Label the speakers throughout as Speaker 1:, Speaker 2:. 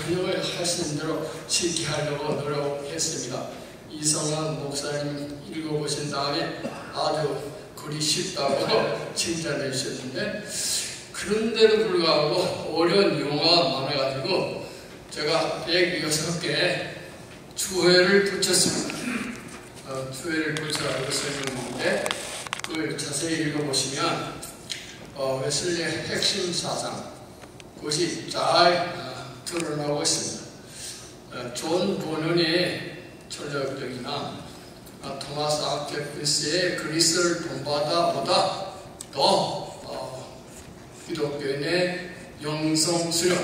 Speaker 1: 번역을 할 수 있는 대로 쉽게 하려고 노력했습니다. 이성환 목사님 읽어보신 다음에 아주 글이 쉽다고 칭찬해 주셨는데, 그런데도 불구하고 어려운 용어가 많아가지고 제가 106개 주회를 붙였습니다. 주회를 붙여라고 설명했는데, 그걸 자세히 읽어보시면 웨슬리의 핵심 사상, 그것이 잘 드러나고 있습니다. 존 버넌의 철학적이나 토마스 아퀴나스의 그리스를 본받아보다 더 기독교인의 영성 수련,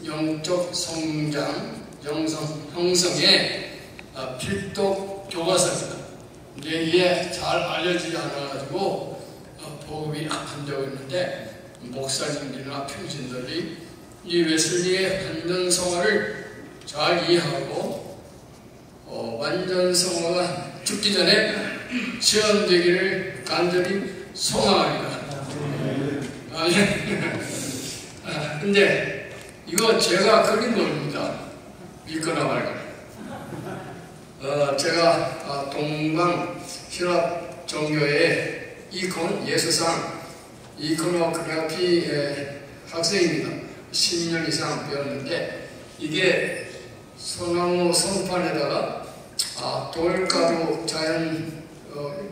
Speaker 1: 영적 성장, 영성 형성의 필독 교과서입니다. 근데 이게 잘 알려지지 않아가지고 보급이 안 되고 있는데, 목사님들이나 평신들이 이 웨슬리의 완전성화를 잘 이해하고 완전성화가 죽기 전에 시험되기를 간절히 소망합니다. 근데 이거 제가 그린 겁니다. 믿거나 말거나. 제가 동방 신학 종교의 이콘 예수상 이코노그래피 학생입니다. 10년 이상 배웠는데, 이게 소나무 선판에다가 돌가루 자연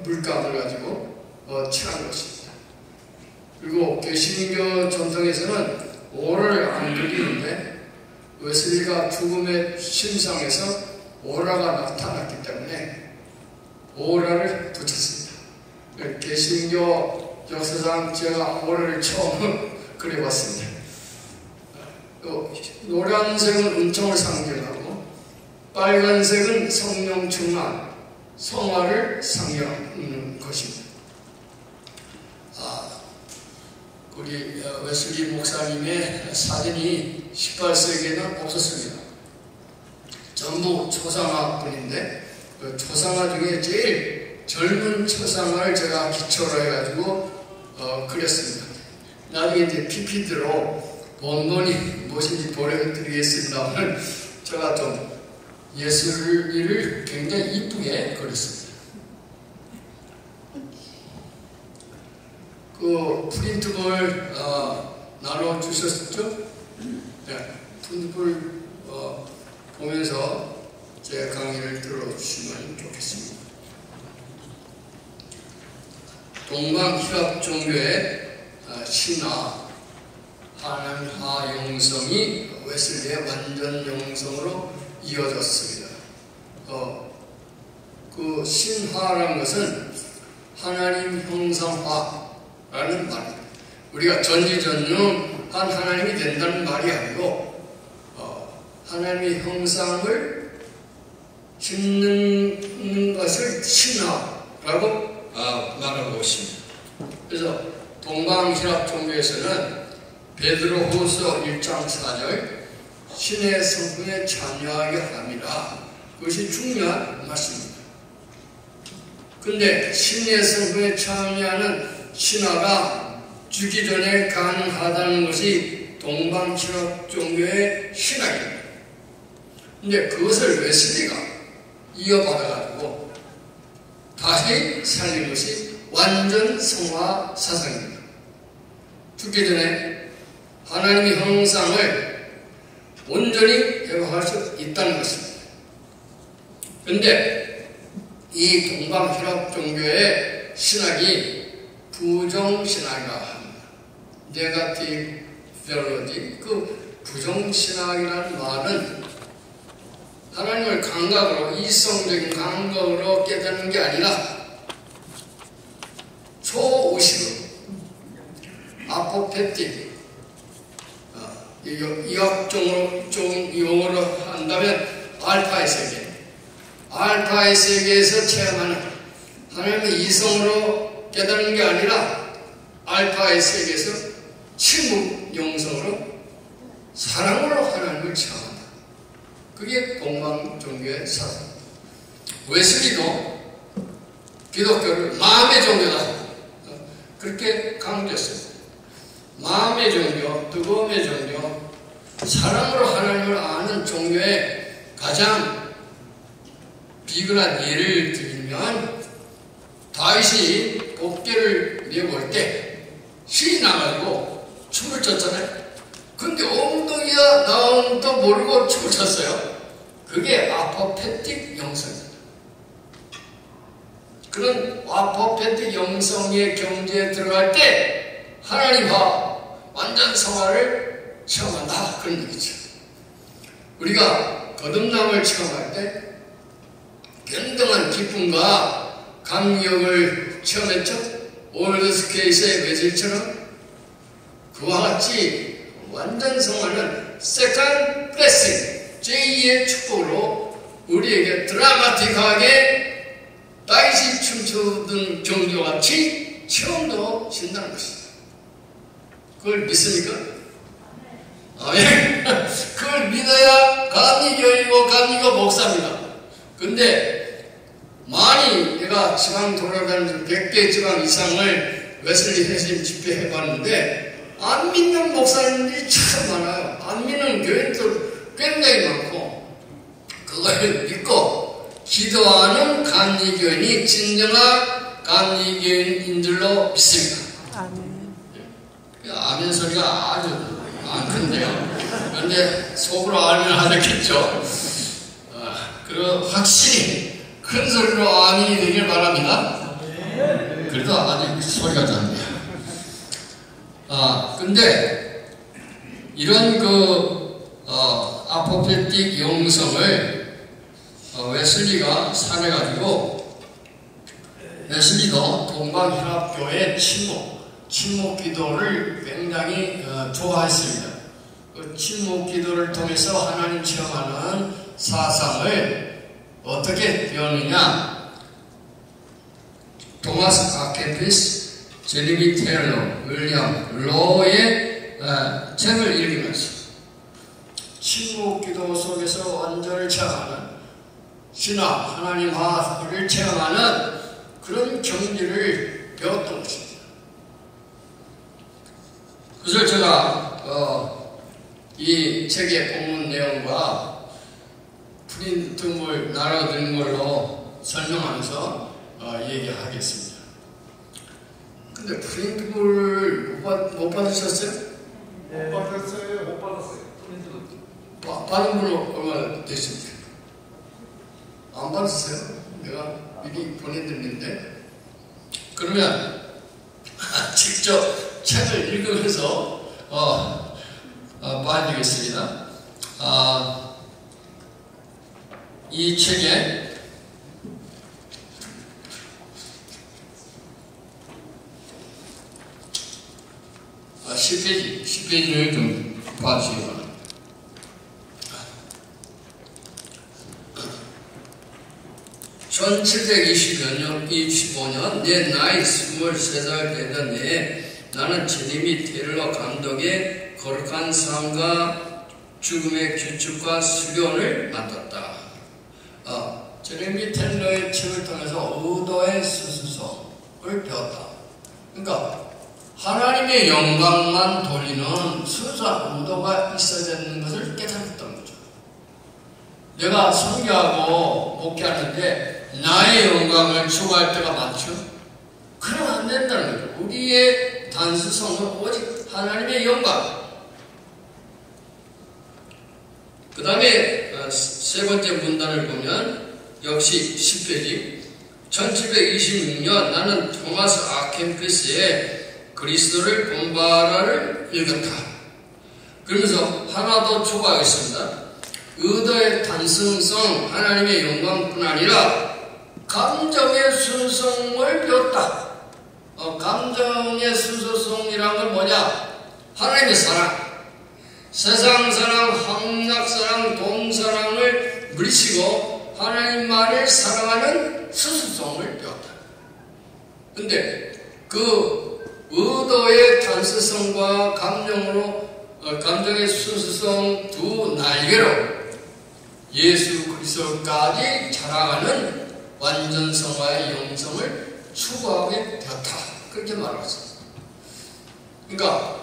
Speaker 1: 물감을 가지고 칠한 것입니다. 그리고 개신교 전통에서는 오를 안 그리는데, 웨슬리가 죽음의 심상에서 오라가 나타났기 때문에 오라를 붙였습니다. 개신교 역사상 제가 오라를 처음 그려봤습니다. 노란색은 은총을 상징하고, 빨간색은 성령 충만, 성화를 상징하는 것입니다. 우리 웨슬리 목사님의 사진이 18세기에는 없었습니다. 전부 초상화 분인데, 그 초상화 중에 제일 젊은 초상화를 제가 기초로 해가지고 그렸습니다. 나중에 이제 PPT로 본문이 무엇인지 보여드리겠습니다만, 제가 좀 예술을 굉장히 이쁘게 그렸습니다. 그 프린트볼 나눠주셨죠? 네, 프린트볼 보면서 제 강의를 들어주시면 좋겠습니다. 동방 힐랍 종교의 신화, 하나님하 영성이 웨슬리의 완전 영성으로 이어졌습니다. 그 신화라는 것은 하나님 형상화라는 말입니다. 우리가 전지전능한 하나님이 된다는 말이 아니고, 하나님의 형상을 짓는 것을 신화라고 말하고 있습니다. 그래서 동방신학 종교에서는 베드로후서 1장 4절 신의 성품에 참여하게 합니다. 그것이 중요한 말씀입니다. 근데 신의 성품에 참여하는 신화가 죽기 전에 가능하다는 것이 동방신학 종교의 신학입니다. 근데 그것을 웨슬리가 이어받아가지고 다시 살린 것이 완전 성화 사상입니다. 죽기 전에 하나님의 형상을 온전히 회복할 수 있다는 것입니다. 그런데 이 동방신학 종교의 신학이 부정신학이라 합니다. 네거티브 테올로지, 그 부정신학이라는 말은 하나님을 감각으로, 이성적인 감각으로 깨닫는 게 아니라 초의식으로, 아포페틱, 이학적으로 용어로 한다면 알파의 세계, 알파의 세계에서 체험하는 하나님의 이성으로 깨닫는 게 아니라 알파의 세계에서 침묵 영성으로 사랑으로 하나님을 체험한다. 그게 동방 종교의 사상. 웨슬리도 기독교를 마음의 종교다, 그렇게 강조했습니다. 마음의 종교, 뜨거움의 종교, 사랑으로 하나님을 성경에 가장 비근한 예를 들면 다윗이 복궤를 메고 올 때 신이 나가지고 춤을 췄잖아요. 근데 엉덩이가 나오는도 모르고 춤을 췄어요. 그게 아포페틱 영성입니다. 그런 아포페틱 영성의 경지에 들어갈 때 하나님과 완전 성화를 체험한다, 그런 얘기죠. 우리가 거듭남을 체험할 때 견동한 기쁨과 감격을 체험했죠. 올드스케이스의 매질처럼 그와 같이 완전 성화는 세컨드 블레싱, 제2의 축복으로 우리에게 드라마틱하게 다윗이 춤추던 경주와 같이 체험도 신다는 것입니다. 그걸 믿습니까? 아멘. 그걸 믿어야 감리교이고 감리교 목사입니다. 근데 많이 내가 지방 돌아다니면서 100개 지방 이상을 웨슬리 회심 집회 해봤는데 안 믿는 목사님들이 참 많아요. 안 믿는 교인도 굉장히 많고, 그걸 믿고 기도하는 감리교인이 진정한 감리교인인 줄로 믿습니다. 아멘 소리가 아주 안 큰데요. 그런데 속으로 알면 하겠죠. 그리고 확실히 큰 소리로 아멘이 되길 바랍니다. 그래도 아직 소리가 작네요. 근데 이런 아포페틱 영성을 웨슬리가 사내가지고, 웨슬리도 동방연합교회 침묵 기도를 굉장히 좋아했습니다. 그 침묵 기도를 통해서 하나님 체험하는 사상을 어떻게 배웠느냐? 토마스 아케피스, 제리미 테일러, 윌리엄 로의 책을 읽으면서 침묵 기도 속에서 완전을 체험하는 신앙, 하나님과를 체험하는 그런 경지를 배웠던 것입니다. 그래서 제가 이 책의 본문 내용과 프린트물 나눠드린 걸로 설명하면서 얘기하겠습니다. 근데 프린트물 못 받으셨어요?
Speaker 2: 네. 못 받았어요.
Speaker 1: 받은 분은 얼마나 되십니까? 안 받으세요? 내가 미리 보내드렸는데. 그러면 직접 책을 읽으면서 봐야 되겠습니다. 이 책에 10페이지를 좀 봐주시기 바랍니다. 1725년 내 나이 23살 되던 해에 나는 제리미 테일러 감독의 거룩한 삶과 죽음의 규칙과 수련을 맡았다. 제리미 테일러의 책을 통해서 의도의 순수성을 배웠다. 그러니까 하나님의 영광만 돌리는 순수한 의도가 있어야 되는 것을 깨달았던 거죠. 내가 설교하고 목회하는데 나의 영광을 추구할 때가 많죠. 그러면 안 된다는 거죠. 우리의 단수성은 오직 하나님의 영광. 그 다음에 세 번째 문단을 보면 역시 10페이지 1726년 나는 토마스 아켄피스의 그리스도를 본받아를 읽었다. 그러면서 하나 더 추가하겠습니다. 의도의 단순성, 하나님의 영광뿐 아니라 감정의 순수성을 배웠다. 감정의 순수성이란 건 뭐냐? 하나님의 사랑, 세상 사랑, 황락 사랑, 돈 사랑을 물리치고 하나님만을 사랑하는 순수성을 배웠다. 근데 그 의도의 단순성과 감정의 순수성 두 날개로 예수 그리스도까지 자랑하는 완전성화의 영성을 추구하게 되었다. 그렇게 말했습니다. 그러니까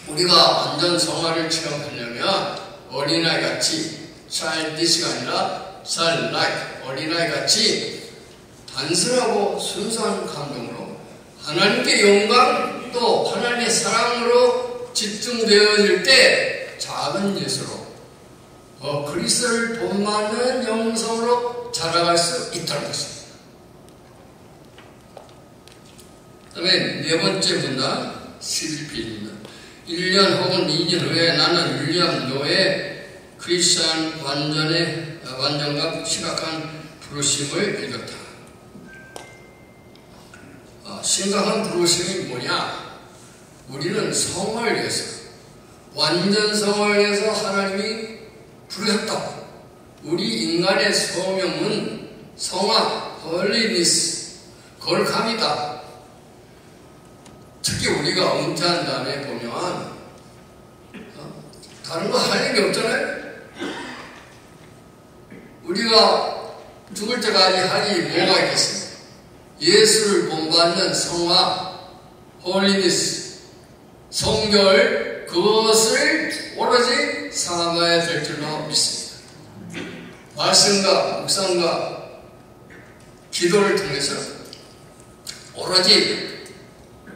Speaker 1: 우리가 완전 성화를 체험하려면 어린아이같이 childish가 아니라 childlike, 어린아이 같이 단순하고 순수한 감동으로 하나님께 영광 또 하나님의 사랑으로 집중되어질 때 작은 예수로 그리스도를 본받는 영성으로 자라갈 수 있다는 것입니다. 그 다음에 네 번째 문단 11페이지입니다. 1년 혹은 2년 후에 나는 윌리엄 노의 크리스천 완전과 심각한 부르심을 읽었다. 심각한 부르심이 뭐냐? 우리는 성을 위해서, 완전성을 위해서 하나님이 부르셨다. 우리 인간의 소명은 성화, 홀리니스, 거룩함이다. 특히 우리가 은퇴한 다음에 보면 다른 거 할 일이 없잖아요. 우리가 죽을 때까지 할 일이 뭐가 있겠습니까? 예수를 본받는 성화, 홀리니스, 성결, 그것을 오로지 삼아야 될 줄로 믿습니다. 말씀과 묵상과 기도를 통해서 오로지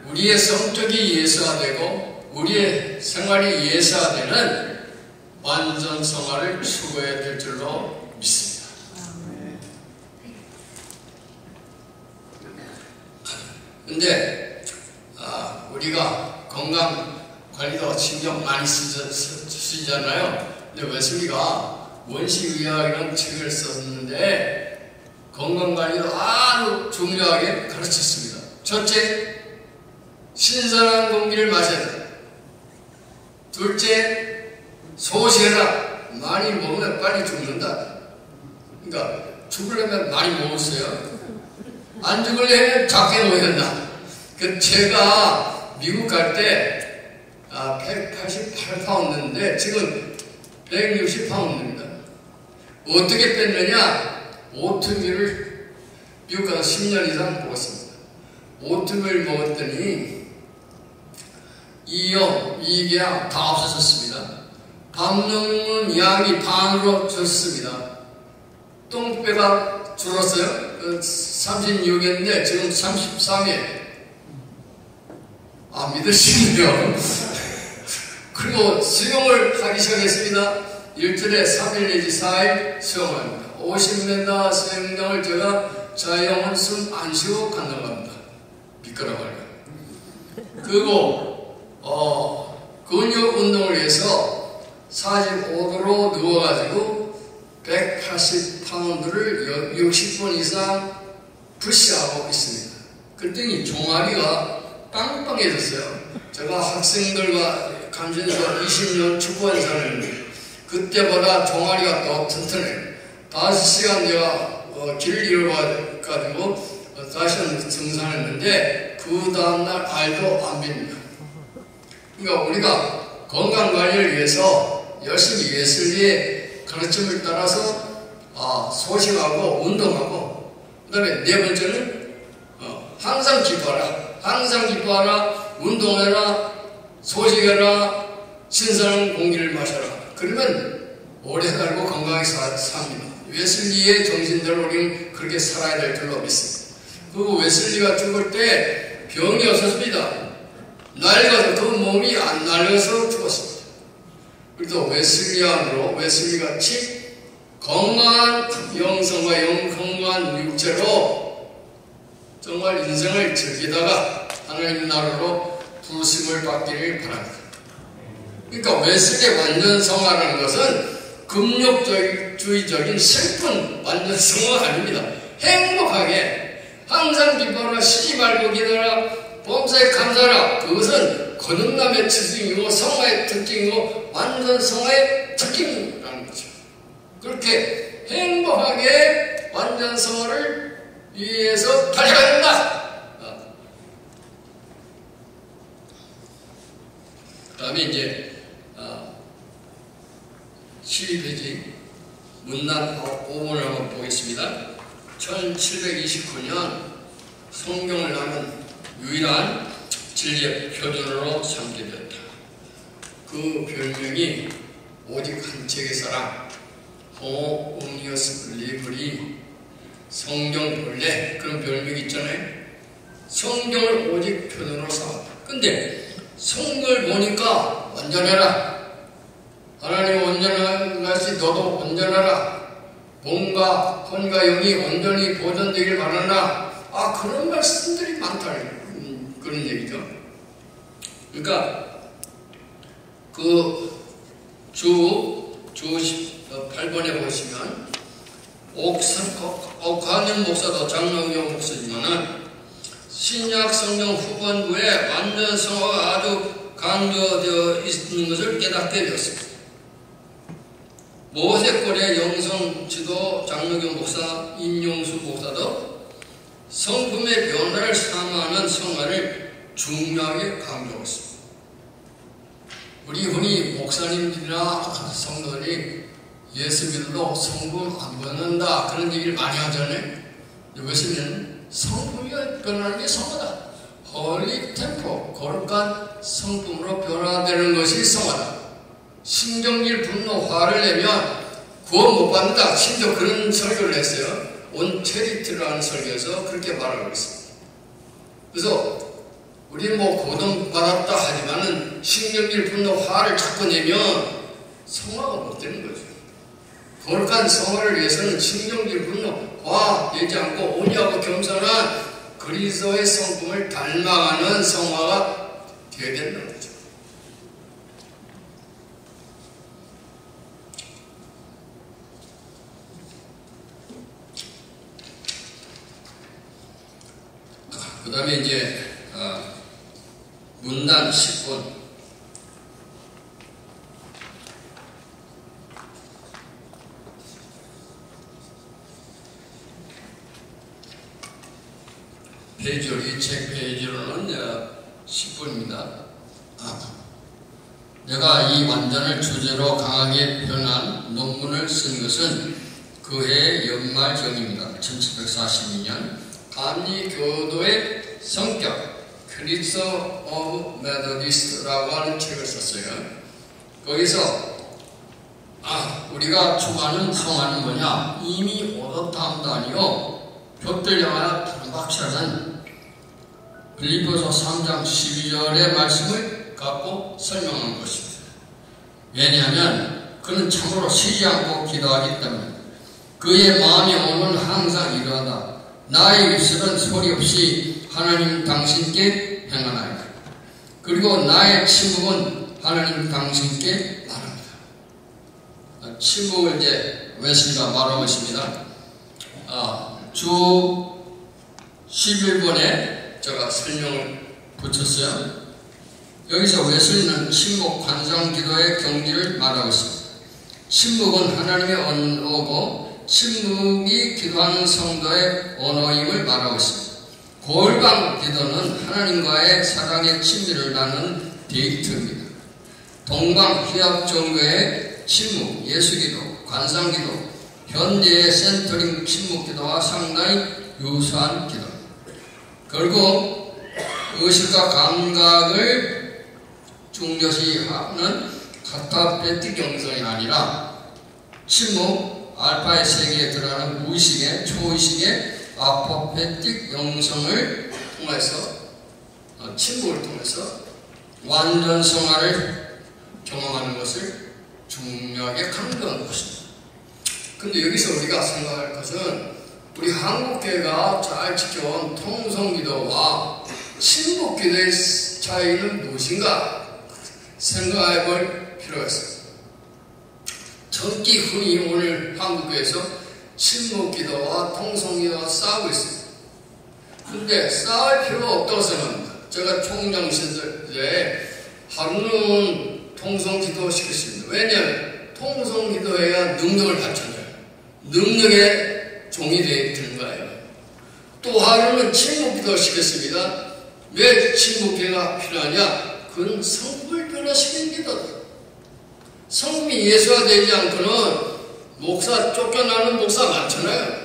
Speaker 1: 우리의 성격이 예수화되고 우리의 생활이 예수화되는 완전 성화를 추구해야 될 줄로 믿습니다. 근데 우리가 건강 관리도 신경 많이 쓰잖아요. 근데 웨슬리가 원시의학이라는 책을 썼는데 건강 관리도 아주 중요하게 가르쳤습니다. 첫째, 신선한 공기를 마셔라. 둘째, 소시해라. 많이 먹으면 빨리 죽는다. 그러니까 죽으려면 많이 먹었어요. 안 죽으려면 작게 먹어야 된다. 제가 미국 갈 때 188파운드인데 지금 160파운드입니다. 어떻게 뺐느냐? 오트밀을 미국 가서 10년 이상 먹었습니다. 오트밀 먹었더니 이염, 이궤양 다 없어졌습니다. 밥 먹는 양이 반으로 줄었습니다. 똥배가 줄었어요. 36이었는데 지금 33이에요. 믿으시는데요. 그리고 수영을 하기 시작했습니다. 일주일에 3일 내지 4일 수영합니다. 50m 수영장을 제가 자영은 숨 안 쉬고 간다고 합니다. 미끄러워요. 그리고 근육 운동을 위해서 45도로 누워가지고 180파운드를 60분 이상 푸시하고 있습니다. 그랬더니 종아리가 빵빵해졌어요. 제가 학생들과 감전에서 20년 축구한 사람입니다. 그때보다 종아리가 더 튼튼해요. 5시간 제가 길을 잃어가지고 다시 한번 등산했는데 그 다음날 알도 안 빕니다. 그러니까 우리가 건강관리를 위해서 열심히 웨슬리의 가르침을 따라서 소식하고 운동하고, 그 다음에 네 번째는 항상 기뻐하라. 항상 기뻐하라. 운동해라. 소식해라. 신선한 공기를 마셔라. 그러면 오래 살고 건강하게 삽니다. 웨슬리의 정신대로 우리는 그렇게 살아야 될 줄로 믿습니다. 그리고 웨슬리가 죽을 때 병이 없었습니다. 낡아서 그 몸이 안 낡아서 죽었습니다. 그래도 웨슬리안으로 웨슬리같이 건강한 영성과 건강한 육체로 정말 인생을 즐기다가 하나님 나라로 부르심을 받기를 바랍니다. 그러니까 웨슬리의 완전 성화라는 것은 금욕주의적인 슬픈 완전 성화가 아닙니다. 행복하게 항상 기뻐하라. 쉬지 말고 기도하라. 범사에 감사하라. 그것은 거듭남의 특징이고 성화의 특징이고 완전 성화의 특징이라는 거죠. 그렇게 행복하게 완전 성화를 위해서 달려가야 된다. 그 다음에 이제 12페이지 문단 5번을 한번 보겠습니다. 1729년 성경을 나눈 유일한 진리의 표준으로 삼게 되었다. 그 별명이 오직 한 책의 사랑, 오니어스 리브리 성경 본래 그런 별명이 있잖아요. 성경을 오직 편으로 삼았다. 근데 성경을 보니까 온전해라. 하나님 온전하시 너도 온전하라. 몸과 혼과 영이 온전히 보존되길 바란다. 그런 말씀들이 많다는 그런 얘기죠. 그러니까 주 8번에 보시면 옥한영 목사도 장로교 목사지만은 신약 성경 후반부에 완전 성화가 아주 강조되어 있는 것을 깨닫게 되었습니다. 모세골의 영성 지도 장로교 목사 임용수 목사도 성품의 변화를 사모하는 성화를 중요하게 강조했습니다. 우리 흔히 목사님들이나 성도들이 예수 믿어도 성품 안 변한다 그런 얘기를 많이 하잖아요. 이것은 성품이 변하는 게 성화다. 홀리 템포, 거룩한 성품으로 변화되는 것이 성화다. 신경질, 분노, 화를 내면 구원 못 받는다. 심지어 그런 설교를 했어요. 온 체리티라는 설교에서 그렇게 말하고 있습니다. 그래서 우리 고동 받았다 하지만은 신경질, 분노, 화를 자꾸 내면 성화가 못 되는 거죠. 거룩한 성화를 위해서는 신경질, 분노, 화 내지 않고 온유하고 겸손한 그리스도의 성품을 닮아가는 성화가 되어야 된다는 거죠. 그 다음에 이제 문단 10분 페이지로 이 책 페이지로는 10분입니다. 내가 이 완전을 주제로 강하게 표현한 논문을 쓴 것은 그해 연말 전입니다. 1742년 감리교도의 성격 크리스 오브 메더디스트라고 하는 책을 썼어요. 거기서 우리가 추구하는 성화는 뭐냐? 이미 오도탐도 아니요 벽들려야 단박샷은 빌립보서 3장 12절의 말씀을 갖고 설명한 것입니다. 왜냐하면 그는 참으로 쉬지 않고 기도하기 때문에 그의 마음의 오는 항상 이러하다. 나의 입술은 소리 없이 하나님 당신께 행하나이다. 그리고 나의 침묵은 하나님 당신께 말합니다. 침묵을 이제 웨슬리가 말한 것입니다. 주 11번에 제가 설명을 붙였어요. 여기서 웨슬리는 침묵 관상 기도의 경지를 말하고 있습니다. 침묵은 하나님의 언어고 침묵이 기도하는 성도의 언어임을 말하고 있습니다. 골방 기도는 하나님과의 사랑의 친밀을 나누는 데이트입니다. 동방 희합 종교의 침묵, 예수기도, 관상기도, 현대의 센터링 침묵기도와 상당히 유사한 기도입니다. 결국 의식과 감각을 중요시하는 카타페틱 영성이 아니라 침묵, 알파의 세계에 들어가는 무의식의, 초의식의 아포페틱 영성을 통해서 침묵을 통해서 완전 성화를 경험하는 것을 중요하게 강조한 것입니다. 근데 여기서 우리가 생각할 것은 우리 한국교회가 잘 지켜온 통성기도와 침묵기도의 차이는 무엇인가 생각해 볼 필요가 있습니다. 특히 흔히 오늘 한국교회에서 침묵기도와 통성기도와 싸우고 있습니다. 근데 싸울 필요가 없다고 생각합니다. 제가 총장 시절에 하루는 통성기도 시켰습니다. 왜냐하면 통성기도해야 능력을 갖춰져요. 능력의 종이 되는 거예요. 또 하루는 침묵기도 시켰습니다. 왜 침묵기도가 필요하냐? 그건 성품을 변화시키는 기도다. 성품이 예수가 되지 않고는 목사 쫓겨나는 목사 많잖아요.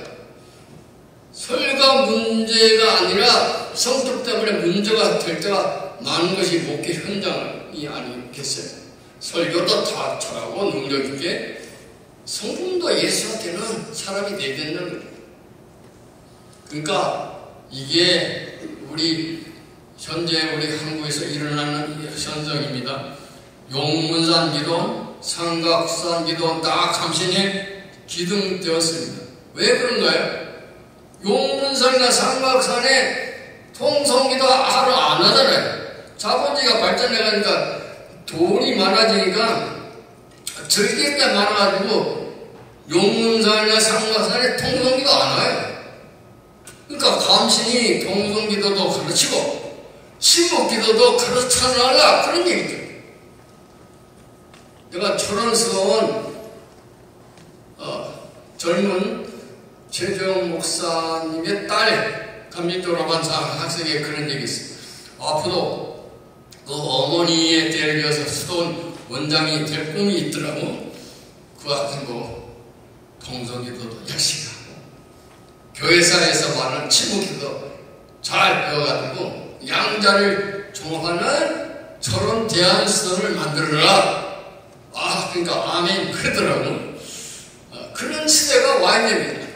Speaker 1: 설가 문제가 아니라 성격 때문에 문제가 될 때가 많은 것이 목회 현장이 아니겠어요. 설교도 다 잘하고 능력 있게 성품도 예수한테는 사람이 되겠는 거예요. 그러니까 이게 현재 우리 한국에서 일어나는 현상입니다. 용문산 기도, 삼각산 기도 다 감신이 기둥되었습니다. 왜 그런가요? 용문산이나 삼각산에 통성기도 하루 안 하잖아요. 자본주의가 발전해가니까 돈이 많아지니까 절개가 많아가지고 용문산이나 삼각산에 통성기도 안 와요. 그러니까 감신이 통성기도도 가르치고 침묵기도도 가르쳐놔라 그런 얘기죠. 내가 초론스러운 젊은 최재형 목사님의 딸 감리교라고 학생에 그런 얘기 있어요. 앞으로 그 어머니의 때를 이어서 수도원 원장이 될 꿈이 있더라고. 그 학생도 통성기도도 열심히 하고 교회사에서 말하는 침묵기도 잘 배워가지고 양자를 종합하는 저런 대안선을 만들어라. 그러니까 아멘 그러더라고. 그런 시대가 와 있는 겁니다.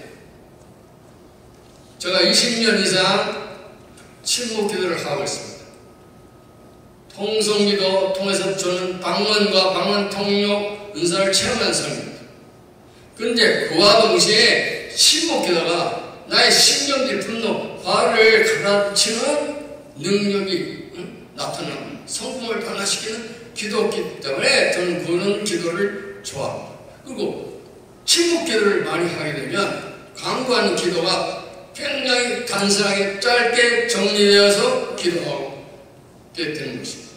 Speaker 1: 제가 20년 이상 침묵기도를 하고 있습니다. 통성기도 통해서 저는 방언과 방언 통역 은사를 체험한 사람입니다. 그런데 그와 동시에 침묵기도가 나의 신경질 분노, 화를 가라앉히는 능력이 나타나는 성품을 변화시키는 기도였기 때문에 저는 그런 기도를 좋아합니다. 그리고 침묵기도를 많이 하게 되면 강구하는 기도가 굉장히 단순하게 짧게 정리되어서 기도하게 되는 것입니다.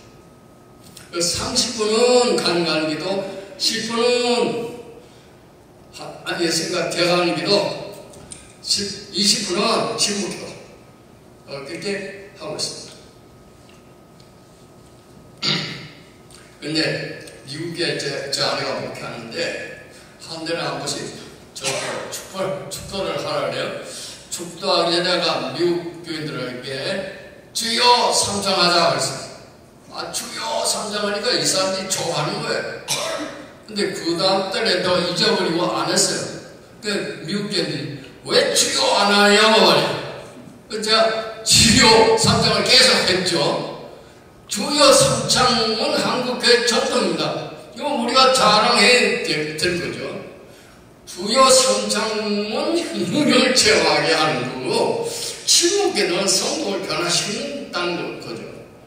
Speaker 1: 30분은 간구하는 기도, 10분은 예수님과 대화하는 기도, 20분은 침묵기도 그렇게 하고 있습니다. 근데 미국에 제 아내가 목회하는데 한 달에 한 번씩 축도를 하라 그래요. 축도하기 전에 내가 미국 교인들에게 주여 삼창하자 그랬어요. 주여 삼창하니까 이 사람들이 좋아하는 거예요. 근데 그 다음 달에도 잊어버리고 안 했어요. 그 미국 교인들이 왜 주여 안 하냐고 말이에요. 제가 주여 삼창을 계속 했죠. 주여 삼창은 한국교회 전통입니다. 이거 우리가 자랑해야 될 거죠. 주여 삼창은 능력을 체험하게 하는 거고 침묵기도는 성공을 변화시킨다는 거죠.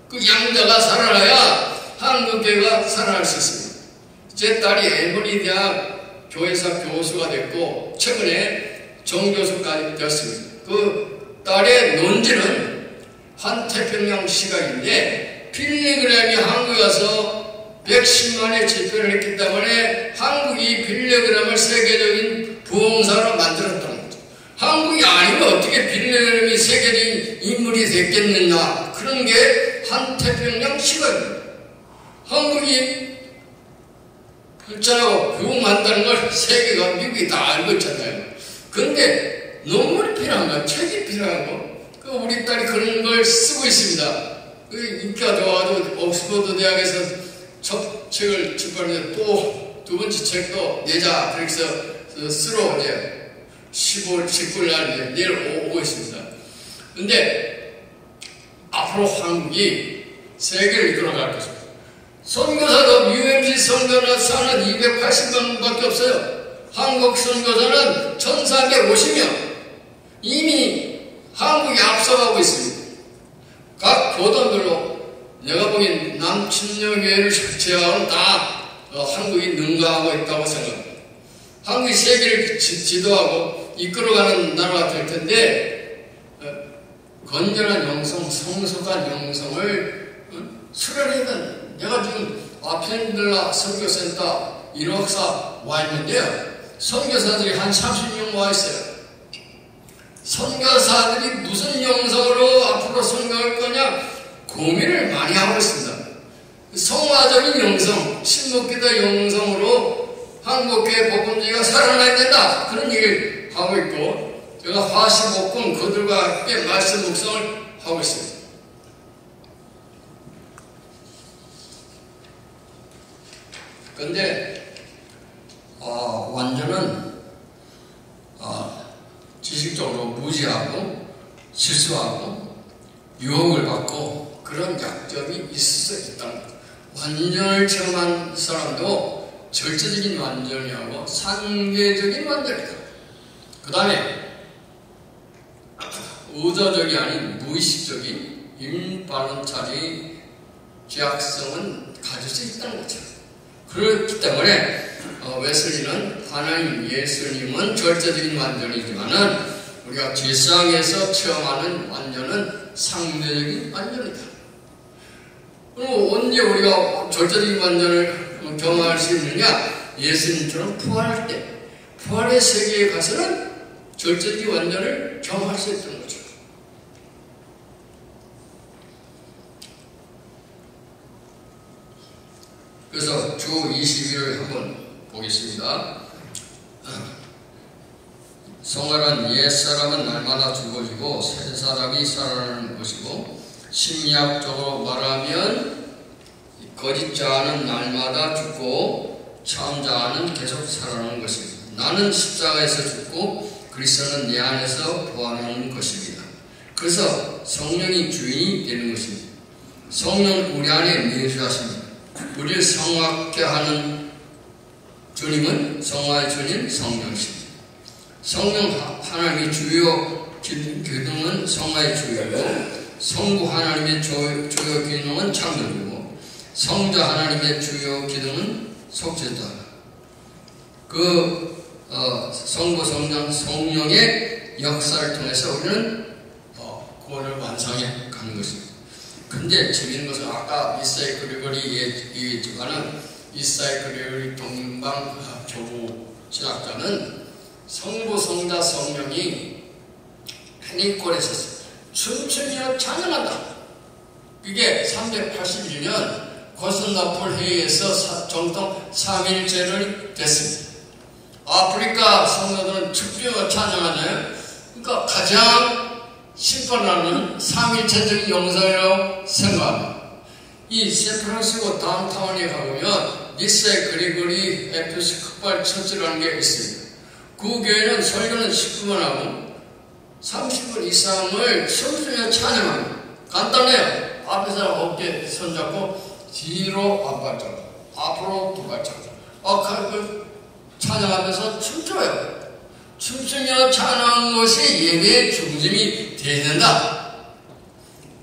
Speaker 1: 그 양자가 살아나야 한국교회가 살아날 수 있습니다. 제 딸이 앨버니 대학 교회사 교수가 됐고 최근에 정교수까지 되었습니다. 그 딸의 논지는 환태평양 시각인데 빌리그램이 한국에 와서 110만의 집회를 했기 때문에 한국이 빌리그램을 세계적인 부흥사로 만들었다는 거죠. 한국이 아니면 어떻게 빌리그램이 세계적인 인물이 됐겠느냐. 그런 게 환태평양 시각입니다. 한국이 발전하고 부흥한다는 걸 세계가 미국이 다 알고 있잖아요. 그런데 논문이 필요한 거야. 책이 필요한 거. 우리 딸이 그런 걸 쓰고 있습니다. 인기가 좋아가지고 옥스퍼드 대학에서 첫 책을 출판해서 또 두 번째 책도 내자 그래서 쓰러 이제 15월 19일 날 내일 오고 있습니다. 근데 앞으로 한국이 세계를 이끌어갈 것입니다. 선교사도 UMC 선교사는 280명밖에 없어요. 한국 선교사는 1450명. 이미 한국이 앞서가고 있습니다. 각 교단별로 내가 보기엔 남친녀교회를 제외하고는 다 한국이 능가하고 있다고 생각합니다. 한국이 세계를 지도하고 이끌어가는 나라가 될 텐데 건전한 영성, 성숙한 영성을 수련해야 된다. 내가 지금 아펜들라 선교센터 1학사 와 있는데요. 선교사들이 한 30명 와 있어요. 선교사들이 무슨 영성으로 앞으로 선교할 거냐 고민을 많이 하고 있습니다. 성화적인 영성, 신목기도 영성으로 한국교회 복음주의가 살아나야 된다. 그런 얘기를 하고 있고 제가 화시복음 그들과 함께 말씀 묵상을 하고 있습니다. 그런데 완전은 지식적으로 무지하고 실수하고 유혹을 받고 그런 약점이 있을 수 있다는 거죠. 완전을 체험한 사람도 절대적인 완전이하고 상대적인 완전이다. 그 다음에 의도적이 아닌 무의식적인 임발론차리 죄악성은 가질 수 있다는 거죠. 그렇기 때문에 웨슬리는 하나님 예수님은 절대적인 완전이지만은 우리가 죄상에서 체험하는 완전은 상대적인 완전이다. 그럼 언제 우리가 절대적인 완전을 경험할 수 있느냐? 예수님처럼 부활할 때, 부활의 세계에 가서는 절대적인 완전을 경험할 수 있다는 거죠. 그래서 주 20일을 한번 보겠습니다. 성화란 옛사람은 날마다 죽어지고 새사람이 살아나는 것이고, 심리학적으로 말하면 거짓 자는 날마다 죽고 참 자는 계속 살아나는 것입니다. 나는 십자가에서 죽고 그리스도는 내 안에서 부활하는 것입니다. 그래서 성령이 주인이 되는 것입니다. 성령 우리 안에 내주하십니다. 우리를 성악케 하는 주님은 성화의 주님 성령이십니다. 성령 하나님의 주요 기능은 성화의 주요고, 성부 하나님의 주요 기능은 창조주고, 성자 하나님의 주요 기능은 속죄자. 성부, 성장, 성령의 역사를 통해서 우리는 구원을 완성해 가는 것입니다. 근데 재미있는 것은 아까 이사야 그리고리 얘기했지만은 이사야 그리고리 동방 교부 신학자는 성부, 성자, 성령이 페니콜에서 춤추며 찬양한다. 그게 381년 고스나폴 회의에서 정통 3일제를 됐습니다. 아프리카 성도들은 춤추며 찬양하잖아요. 그러니까 가장 심판하는 3일체적인 영상이라고 생각합니다. 이 샌프란시스코 다운타운에 가보면 니세 그리고리 에피스코팔 처치라는 게 있습니다. 그 교회는 설교는 10분만 하고 30분 이상을 춤추며 찬양합니다. 간단해요. 앞에 사람 어깨 손잡고 뒤로 한 발짝, 앞으로 두 발짝. 찬양하면서 춤춰요. 춤추며 찬양하는 것이 예배의 중심이 되어야 된다.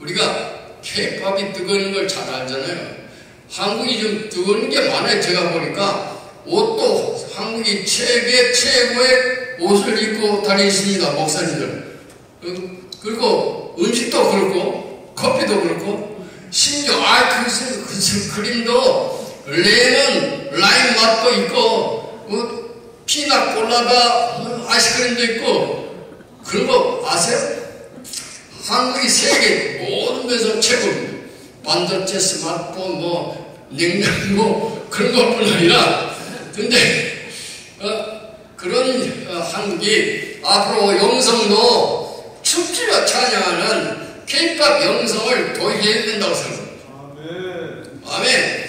Speaker 1: 우리가 K-팝이 뜨거운 걸 잘 알잖아요. 한국이 좀 뜨거운 게 많아요. 제가 보니까 옷도 한국이 최고의 옷을 입고 다니십니다. 목사님들. 그리고 음식도 그렇고 커피도 그렇고 심지어 크림도 레몬 라임 맛도 있고 피넛 콜라다 아이스크림도 있고 그런 거 아세요? 한국이 세계 모든 데서 최고입니다. 반도체, 스마트폰, 냉장고 그런 것뿐 아니라 근데 그런 한국이 앞으로 영성도 춤추며 찬양하는 K-팝 영성을 도입해야 된다고 생각합니다. 아멘.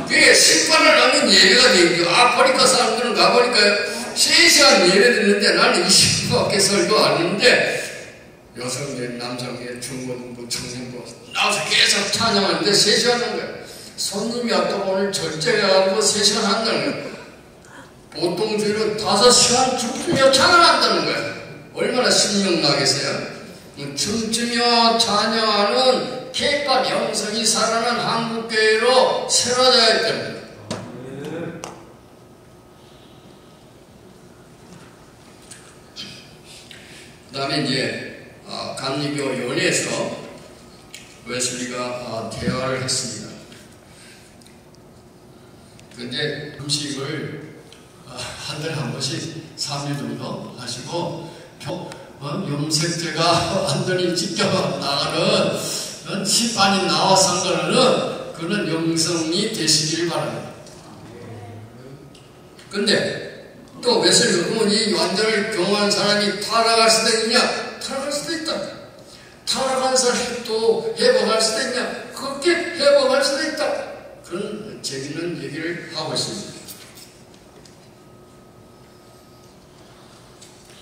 Speaker 1: 그게 심판을 하는 예배가 되죠. 아프리카 사람들은 가보니까요, 3시간 예배 듣는데 나는 20분밖에 설교 안 했는데 여성계, 남성계, 중고등부, 청년부 나와서 계속 찬양하는데 3시간 하는 거예요. 손님이 왔다고 오늘 절제해가지고 3시간 한다는 거예요. 보통 주일은 5시간 춤추며 찬양한다는 거예요. 얼마나 신명나겠어요? 춤추며 찬양하는 K-팝 영성이 살아난 한국교회로 세워져야 됩니다. 그 다음에 이제 감리교 연회에서 웨슬리가 대화를 했습니다. 근데 음식을 한 달에 한 번씩 3일 정도 하시고 염색제가 완전히 지켜나가는 시판이 나와 상관하는 그런 영성이 되시길 바랍니다. 근데 또 웨슬리 이 완전을 경험한 사람이 타락할 수도 있냐? 타락할 수도 있다. 타락한 사람이 또 회복할 수도 있냐? 그렇게 회복할 수도 있다. 그런 재밌는 얘기를 하고 있습니다.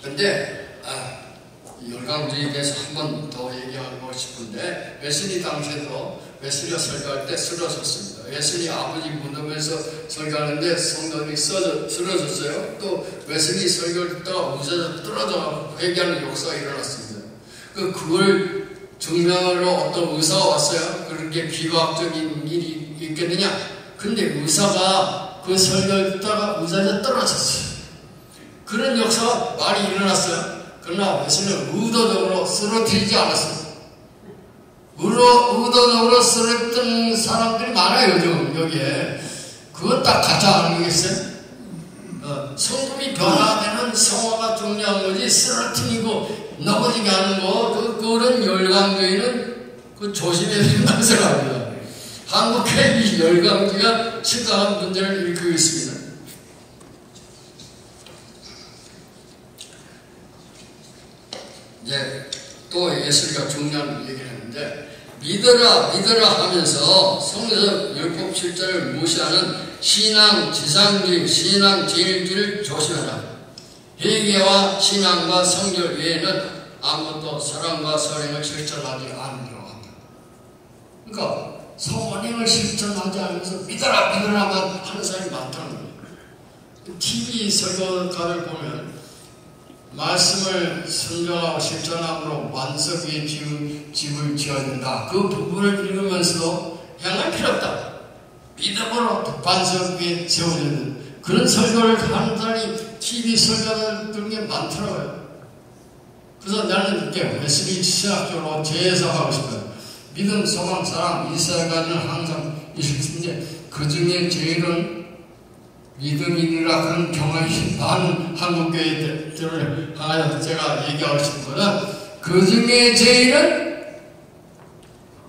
Speaker 1: 근데 열강주의에 대해서 한 번 더 얘기하고 싶은데, 웨슬리 당시에도 웨슬리가 설교할 때 쓰러졌습니다. 웨슬리 아버지 무덤에서 설교하는데 성도들이 쓰러졌어요. 또 웨슬리 설교를 듣다가 무자서 떨어져 회개하는 역사가 일어났습니다. 그걸 증명하러 어떤 의사가 왔어요. 그렇게 비과학적인 일이 있겠느냐? 근데 의사가 그 설교를 듣다가 의자에서 떨어졌어요. 그런 역사가 많이 일어났어요. 그러나 웨슬리는 의도적으로 쓰러뜨리지 않았어요. 의도적으로 쓰러뜨린 사람들이 많아요, 요즘 여기에. 그건 딱 가짜 아니겠어요? 성품이 변화되는 성화가 중요한 거지, 쓰러뜨리고 넘어지게 하는 거, 그런 열강주의는 조심해야 된다고 생각합니다. 한국의 이 열강주의가 심각한 문제를 일으키고 있습니다. 이제 또 예수가 중요한 얘기를 했는데, 믿어라 하면서 성경에서 율법 7절을 무시하는 신앙 지상주의, 신앙 제일주의를 조심하라. 회개와 신앙과 성결 외에는 아무것도 사랑과 선행을 실천하지 않으려고 한다. 그러니까 선행을 실천하지 않으면서 믿어라만 하는 사람이 많다는 거예요. TV 설교가를 보면 말씀을 순종하고 실천함으로 만석 위에 집을 지어야 된다. 그 부분을 읽으면서도 향할 필요 없다. 믿음으로 반석 위에 세워야 된다. 그런 설교를 하는 사람이 TV 설교를 듣는 게 많더라고요. 그래서 나는 이렇게 웨슬리 신학적으로 재해석하고 싶어요. 믿음, 소망, 사랑, 이스라엘과는 항상 있는데 그 중에 제일은 믿음이라 그런 경험이 많은 한국교회들을 하나 제가 얘기하고 싶은 거는, 그 중에 제일은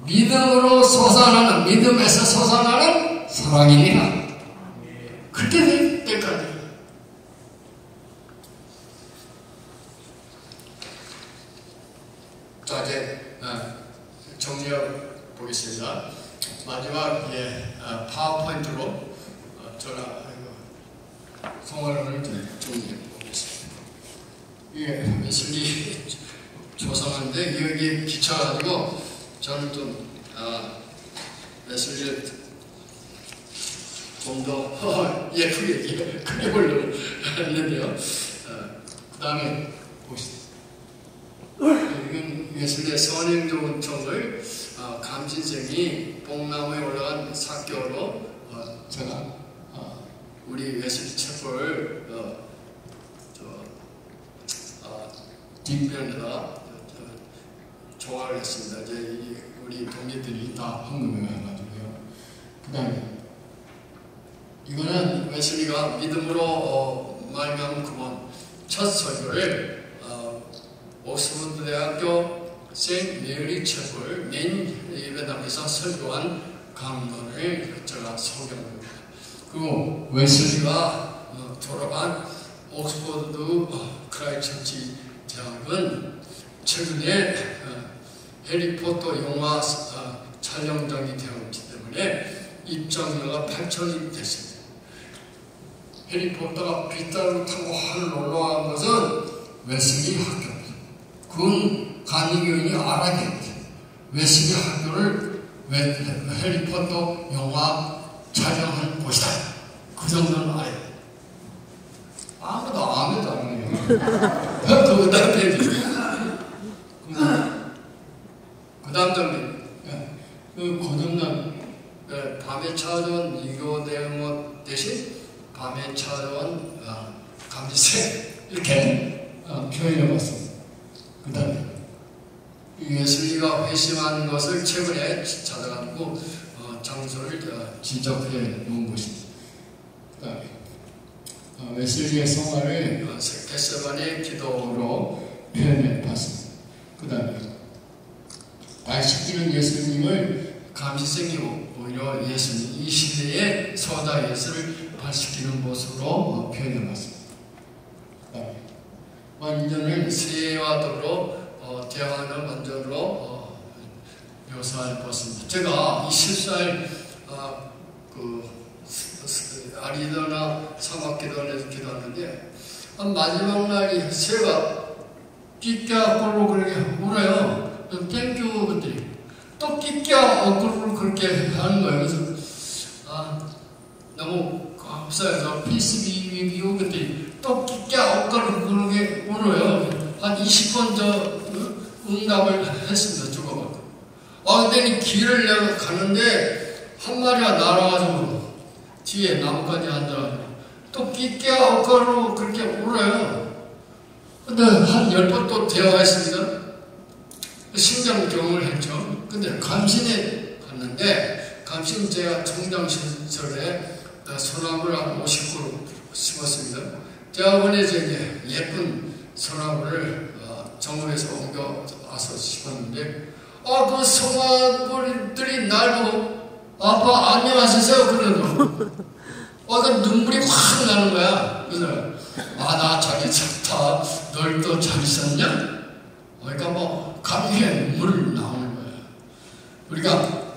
Speaker 1: 믿음으로 솟아나는, 믿음에서 솟아나는 사랑이니라. 그렇게 될 때까지. 자, 이제 정리해 보겠습니다. 마지막 파워포인트로 제가 성화론을 정리해 보겠습니다. 이게 웨슬리 조상인데 여기에 비춰가지고 저는 좀 웨슬리를 좀 더 예쁘게 해보려고 했는데요. 그 다음에 보시죠. 이건 웨슬리의 선행종을 감신생이 뽕나무에 올라간 사교로 제가 우리 웨슬리 채플 뒷면에다 조화를 했습니다. 이제 우리 동료들이 다 헌금해가지고요. 그 다음에 이거는 웨슬리가 믿음으로 말미암은 그분 첫 설교를 옥스퍼드 대학교 세인트 메리 채플 메인 예배당에서 설교한 강론을 제가 소개합니다. 그리고 웨슬리가 졸업한 옥스퍼드 크라이처치 대학은 최근에 해리포터 영화 촬영장이 되었기 때문에 입장료가 8,000이 됐습니다. 해리포터가 빗자루 타고 하늘 올라간 것은 웨슬리 학교입니다. 그건 간이교인이 알아야 됩니다. 웨슬리 학교를 해리포터 영화 촬영한 곳이다. 그 정도는 알아야 돼요. 아무도 안 해요. 그 다음 페이지. 그 다음 장면. 그 고등남 밤에 찾아온 니고데모 대신 밤에 찾아온 감지생 이렇게 표현해봤습니다. 그 다음에 웨슬리가 회심하는 것을 최근에 찾아가지고 장소를 지적해 놓은 것입니다. 그 다음에 웨슬리의 성화를 겟세마네 기도로 표현해 봤습니다. 그 다음에 발식기는 예수님을 감시생이고 오히려 예수님 이 시대의 서다 예수를 발식기는 모습으로 표현해 봤습니다. 그 다음에 완전을 새해와 더불어 대화하는 완전으로 묘사해 봤습니다. 제가 20살 아리조나 사막기도원에서 기도하는데 마지막 날이 새가 삐까 꼴로 그렇게 울어요. 땡큐 것들이 또 삐까 꼴로 그렇게 하는 거예요. 그래서 너무 감사해서 피스 비비오 것들이 또 삐까 꼴로 그렇게 울어요. 한 20번 저 응답을 했습니다. 주고받고. 근데 길을 내가 가는데 한 마리가 날아가지고 뒤에 나무까지 앉아가지고 또 삐까 꼴로 그렇게 울어요. 근데 한 10번 또 대화했습니다. 심장경을 했죠. 근데 감신에 갔는데, 감신 제가 청장 시절에 소나무를 한 50그루 심었습니다. 대학원에서 이제 예쁜 소나무를 정읍에서 옮겨와서 심었는데, 그 소나무들이 날 보고, 아빠 안녕하세요. 그러더라고. 그 눈물이 확 나는 거야. 그래서, 나 자기 좋다. 널 또 잘 썼냐? 그러니까 뭐, 감회의 눈물 나오는 거야. 우리가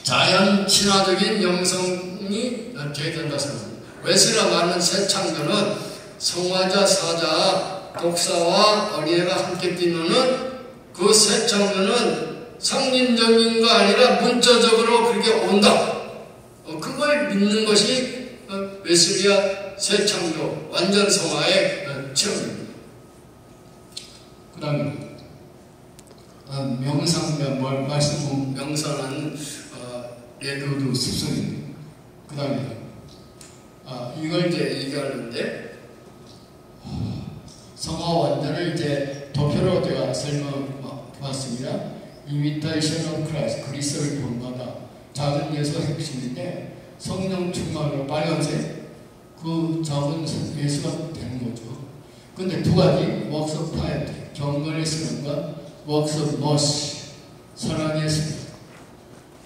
Speaker 1: 자연 친화적인 영성이 되어야 된다 생각합니다. 웨슬리가 말하는 새 창조는 성화자, 사자, 독사와 어린애가 함께 뛰노는 그 새 창조는 성린적인 거 아니라 문자적으로 그렇게 온다. 그걸 믿는 것이 웨슬리아 새 창조, 완전 성화의 체험입니다. 그 다음에 명상, 말씀 명상하는 레드우드 습성입니다. 그 다음에 이걸 이제 얘기하는데 성화 완전을 이제 도표로 제가 설명해봤습니다. 이미테이션 오브 크라이스트, 그리스도를 본받아. 작은 예수 핵심인데 성령 충만으로 빨간색 그 작은 예수가 되는 거죠. 근데 두 가지, works of piety, 경건의 수련과 works of mercy, 사랑의 수련.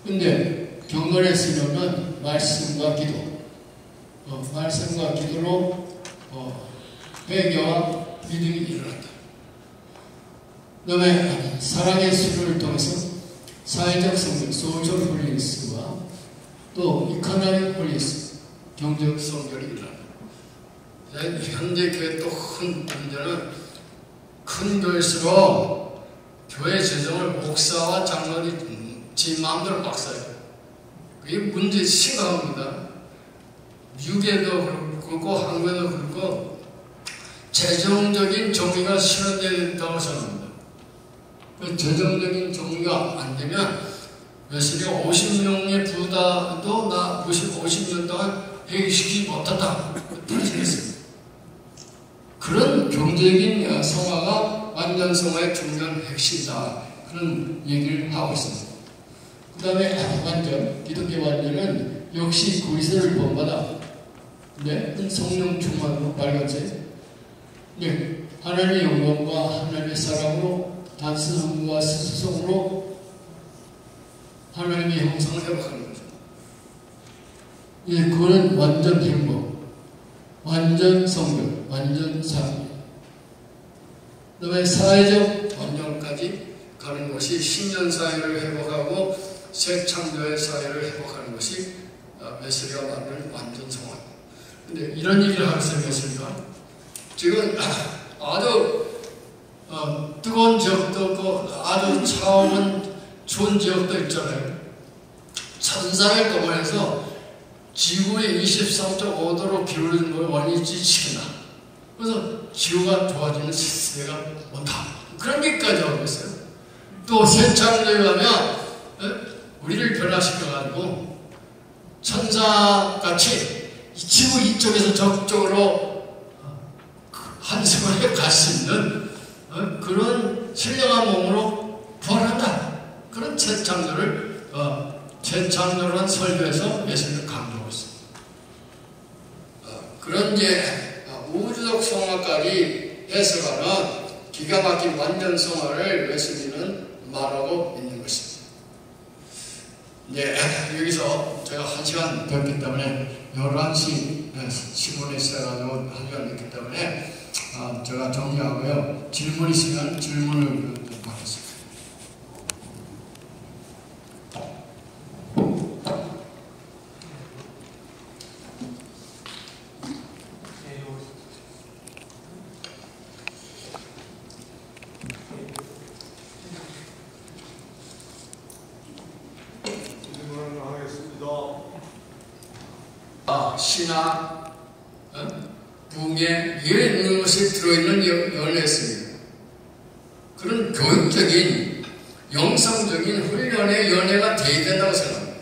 Speaker 1: 근데 경건의 수련은 말씀과 기도, 말씀과 기도로 회개와 믿음이 일어난다. 그 다음에 사랑의 수련을 통해서 사회적 성공, 소셜 홀리스와 또 이코노믹 홀리스, 경제적 성결이 일어난다. 현대 교회 또 큰 문제는 큰 교회일수록 교회 재정을 목사와 장로들이 지 마음대로 막 써요. 그게 문제 심각합니다. 미국에도 그렇고 한국에도 그렇고 재정적인 정의가 실현되어야 된다고 생각합니다. 그 재정적인 정의가 안 되면 웨슬리가 50명의 부다도 나 50년 동안 회개시키지 못한다. 그랬습니다. 그런 경제적인 성화가 완전 성화의 중요한 핵심이다. 그런 얘기를 하고 있습니다. 그 다음에 완전, 기독교 완전은 역시 그리스도를 본받아. 네, 성령 충만으로 빨간색. 네, 하나님의 영광과 하나님의 사랑으로 단순함과 스스성으로 하나님의 형상을 회복하는 거죠. 예, 그거는 완전 행복, 완전 성결, 완전 삶. 그 다음에 사회적 완전까지 가는 것이 신년사회를 회복하고 새 창조의 사회를 회복하는 것이 웨슬리가 말하는 완전 성화입니다. 근데 이런 얘기를 하고 있어요, 웨슬리가. 지금 아주 뜨거운 지역도 있고 아주 차오른 좋은 지역도 있잖아요. 천상을 동원해서 지구의 23.5도로 기울는 걸 원위치시킨다. 그래서 지구가 좋아지는 시대가 온다. 그런 얘기까지 하고 있어요. 또 새 창조에 가면 우리를 변화시켜가지고 천사같이 지구 이쪽에서 저쪽으로 한승을 갈 수 있는 그런 신령한 몸으로 부활한다. 그런 재창조를 재창조라는 설교에서 예수님을 강조하고 있습니다. 그런 이제 우주적 성화까지 해석하는 기가 막힌 완전 성화를 예수님은 말하고 있는 것입니다. 이제 여기서 제가 1시간 됐기 때문에 11시 10분에 시작하고 1시간 됐기 때문에 제가 정리하고요. 질문 있으면 질문을 받겠습니다. 신화, 붕괴, 이에 있는 것이 들어있는 연애였습니다. 그런 교육적인, 영성적인 훈련의 연애가 돼야 된다고 생각합니다.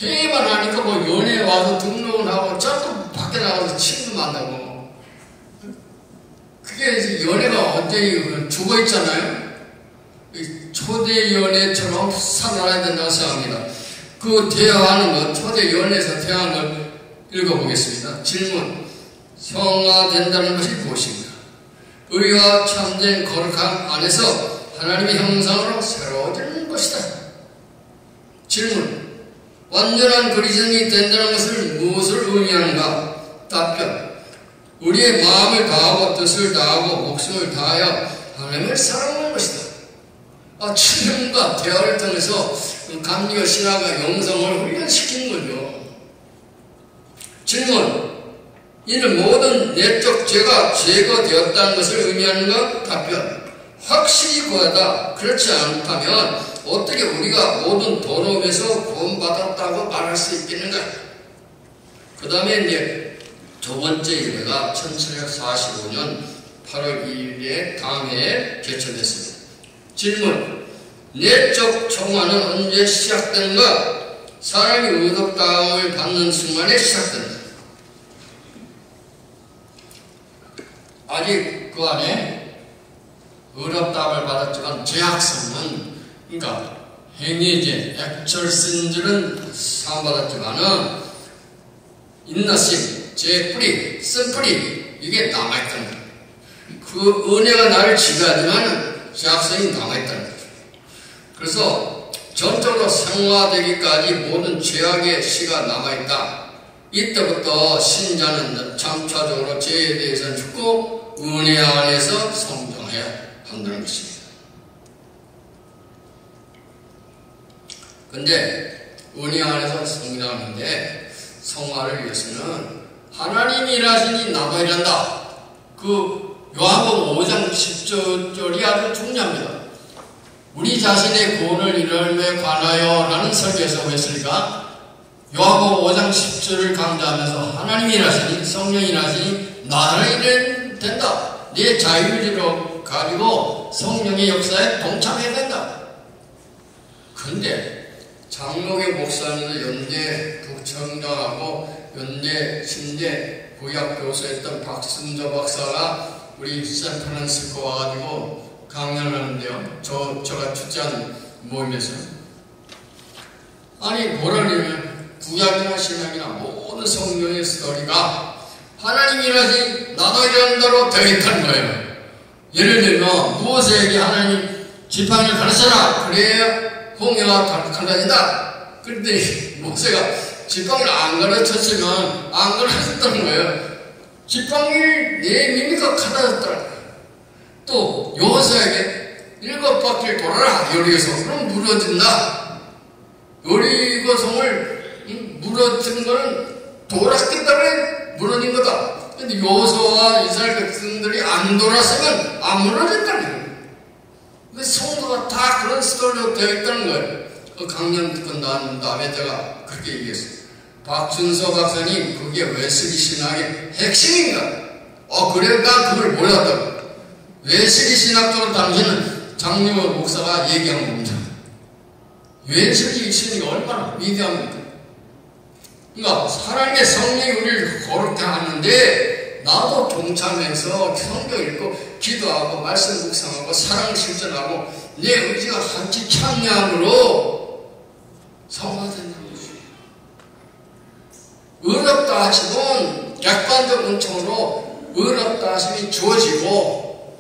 Speaker 1: 회의만 하니까 뭐 연애에 와서 등록을 하고 자꾸 밖에 나가서 친구 만나고 그게 이제 연애가 완전히 죽어있잖아요. 초대 연애처럼 살아나야 된다고 생각합니다. 그 대화하는 것, 초대 연애에서 대화하는 걸 읽어보겠습니다. 질문. 성화된다는 것이 무엇인가? 의와 참된 거룩함 안에서 하나님의 형상으로 새로워지는 것이다. 질문. 완전한 그리스도인이 된다는 것을 무엇을 의미하는가? 답변. 우리의 마음을 다하고 뜻을 다하고 목숨을 다하여 하나님을 사랑하는 것이다. 질문과 대화를 통해서 감리와 신화가 영성을 훈련시키는 거죠. 질문. 이는 모든 내적 죄가 제거되었다는 것을 의미하는가? 답변. 확실히 구하다. 그렇지 않다면 어떻게 우리가 모든 도로에서 구원받았다고 말할 수 있겠는가? 그 다음에 이제 두 번째 예배가 1745년 8월 2일에 다음 해에 개최됐습니다. 질문. 내적 청화는 언제 시작되는가? 사람이 의롭다함을 받는 순간에 시작된다. 아직 그 안에 의롭다함을 받았지만 죄악성은, 그러니까 행위죄, 액철신들은 사함받았지만은 인나심, 죄뿌리, 쓴뿌리 이게 남아있다는 거예요. 그 은혜가 나를 지배하지만 죄악성이 남아있다는 거죠. 그래서 전적으로 성화되기까지 모든 죄악의 씨가 남아있다. 이때부터 신자는 점차적으로 죄에 대해서 죽고 은혜 안에서 성장해야 한다는 것입니다. 근데 은혜 안에서 성장하는데 성화를 위해서는 하나님이 일하시니 나도 일한다. 그 요한복음 5장 10절이 아주 중요합니다. 우리 자신의 구원을 이름에 관하여 라는 설교에서 했으니까 요한복음 5장 10절을 강조하면서 하나님이 일하시니 성령이 일하시니 나를 일해야 된다. 내 자유의지로 가지고 성령의 역사에 동참해야 된다. 그런데 장로교 목사님도 연대 부청장하고 연대 신대 구약 교수했던 박순조 박사가 우리 샌프란시스코 와가지고 강연을 하는데요. 제가 주재한 모임에서 아니 뭐라 그러냐면 구약이나 신약이나 모든 성경의 스토리가 하나님이 일하시 나도 일한다로 되어 있다는 거예요. 예를 들면 모세에게 하나님 지팡이를 가르쳐라. 그래야 홍해가 갈라진다. 그런데 모세가 지팡이를 안 가르쳤으면 안 가르쳤다는 거예요. 지팡이를 내미니까 갈라졌더라. 또 여호수아에게 7바퀴를 돌아라. 여리고성. 그럼 무너진다. 여리고성을 무너진 거는 돌았기 때문에 무너진 거다. 근데 여호수아와 이스라엘 백성들이 안 돌았으면 안 무너졌다는 거예요. 근데 성도가 다 그런 스토리로 되어 있다는 거예요. 그 강연 듣고 난 다음에 제가 그렇게 얘기했어요. 박준서 박사님, 그게 웨슬리 신학의 핵심인가? 그래, 난 그걸 몰랐다고. 웨슬리 신학적으로 당신은 장로 목사가 얘기한 겁니다. 웨슬리 신학이 얼마나 위대합니까? 그러니까 하나님의 성령이 우리를 거룩게 하는데 나도 동참해서 성경 읽고 기도하고 말씀 묵상하고 사랑 실천하고 내 의지가 같이 참여함으로 성화된다는 것이에요. 의롭다 하시면 객관적 은총으로 의롭다 하심이 주어지고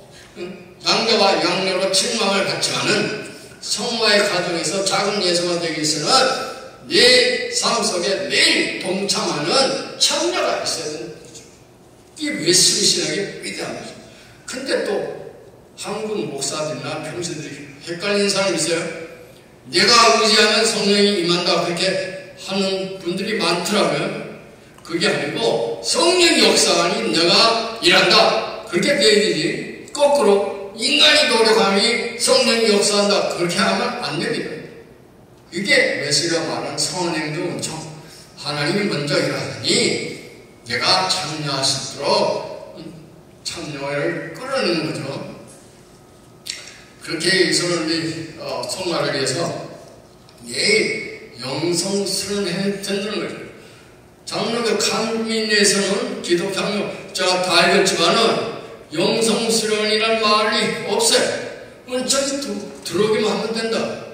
Speaker 1: 양자와 양녀로 칭망을 받지만은 성화의 과정에서 작은 예수가 되기 위해서는 내 삶 속에 매일 동참하는 참여가 있어야 되는 거죠. 이게 웨슬리 신학의 위대한 거죠. 근데 또 한국 목사들이나 평신들이 헷갈리는 사람이 있어요. 내가 의지하면 성령이 임한다 그렇게 하는 분들이 많더라고요. 그게 아니고 성령 역사하니 내가 일한다 그렇게 돼야 되지. 거꾸로 인간이 노력하니 성령이 역사한다 그렇게 하면 안 됩니다. 이게 웨슬리가 말하는 선행도 은총. 하나님이 먼저 일하더니 내가 참여할 수 있도록 참여를 끌어내는 거죠. 그렇게 이스라엘이 성화를 위해서 매일 영성스러운 듣는 거죠. 장로교 칼빈에서는 기독학자 다 읽었지만은 영성스러운이라는 말이 없어요. 저기 들어오기만 하면 된다.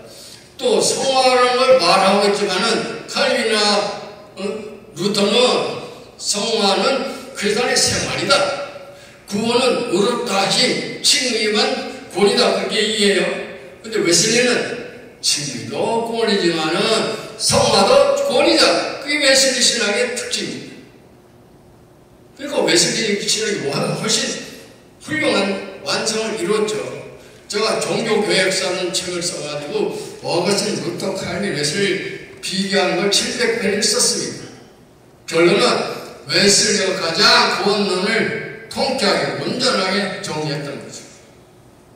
Speaker 1: 또 성화라는 걸 말하고 있지만은 칼빈이나 루터는 성화는 크리스찬의 생활이다. 구원은 의롭다 하신 칭의만 구원이다. 그렇게 이해해요. 근데 웨슬리는 칭의도 구원이지만은 성화도 구원이다. 그게 웨슬리 신학의 특징입니다. 그러니까 웨슬리 신학이 훨씬 훌륭한 완성을 이뤘죠. 제가 종교교역사는 책을 써가지고 어거스틴, 루터, 칼빈, 웨슬리 비교한 걸 700편을 썼습니다. 결론은 웨슬리가 가장 구원론을 통쾌하게 온전하게 정리했던 거죠.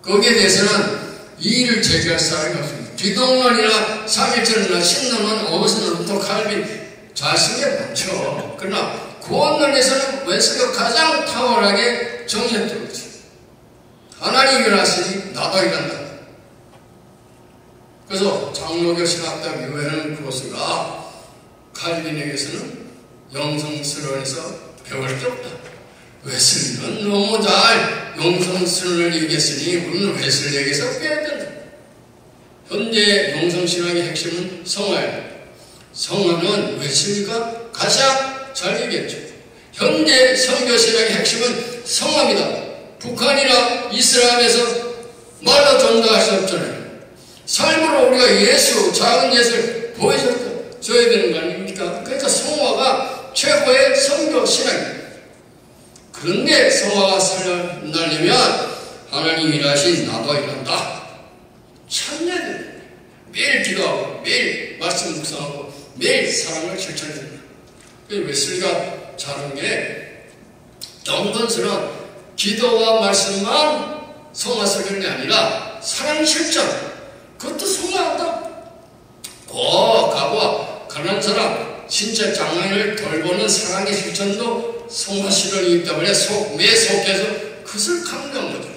Speaker 1: 거기에 대해서는 이의를 제기할 사람이 없습니다. 기독론이나 삼일절이나 신론은 어거스틴, 루터, 칼빈 잘 쓴 게 많죠. 그러나 구원론에서는 웨슬리가 가장 탁월하게 정리했던 거죠. 하나님이 일하시니 나도 일한다. 그래서 장로교 신학당 교회는 그것이가 칼빈에게서는 영성스러워서 배울 게 없다. 웨슬리는 너무 잘 영성스러움을 얘기했으니 우리는 웨슬리에게서 빼야 된다. 현재 영성신학의 핵심은 성화예요. 성화는 웨슬리가 가장 잘 얘기했죠. 현재 선교신학의 핵심은 성화입니다. 북한이나 이스라엘에서 말로 전도할 수 없잖아요. 삶으로 우리가 예수, 작은 예수를 보여줘야 되는 거 아닙니까? 그러니까 성화가 최고의 선교 신앙입니다. 그런데 성화가 살아나려면 하나님이 일하신 나도 일한다. 참여해야 됩니다. 매일 기도하고 매일 말씀 묵상하고 매일 사랑을 실천해야 됩니다. 웨슬리가 잘한 게 정건스러운 기도와 말씀만 성화 설교이 아니라 사랑 실천, 그것도 성화한다. 가과 가난한 사람, 신체 장애인을 돌보는 사랑의 실천도 성화 실현이기 때문에 매 속에서 그것을 강조한 거죠.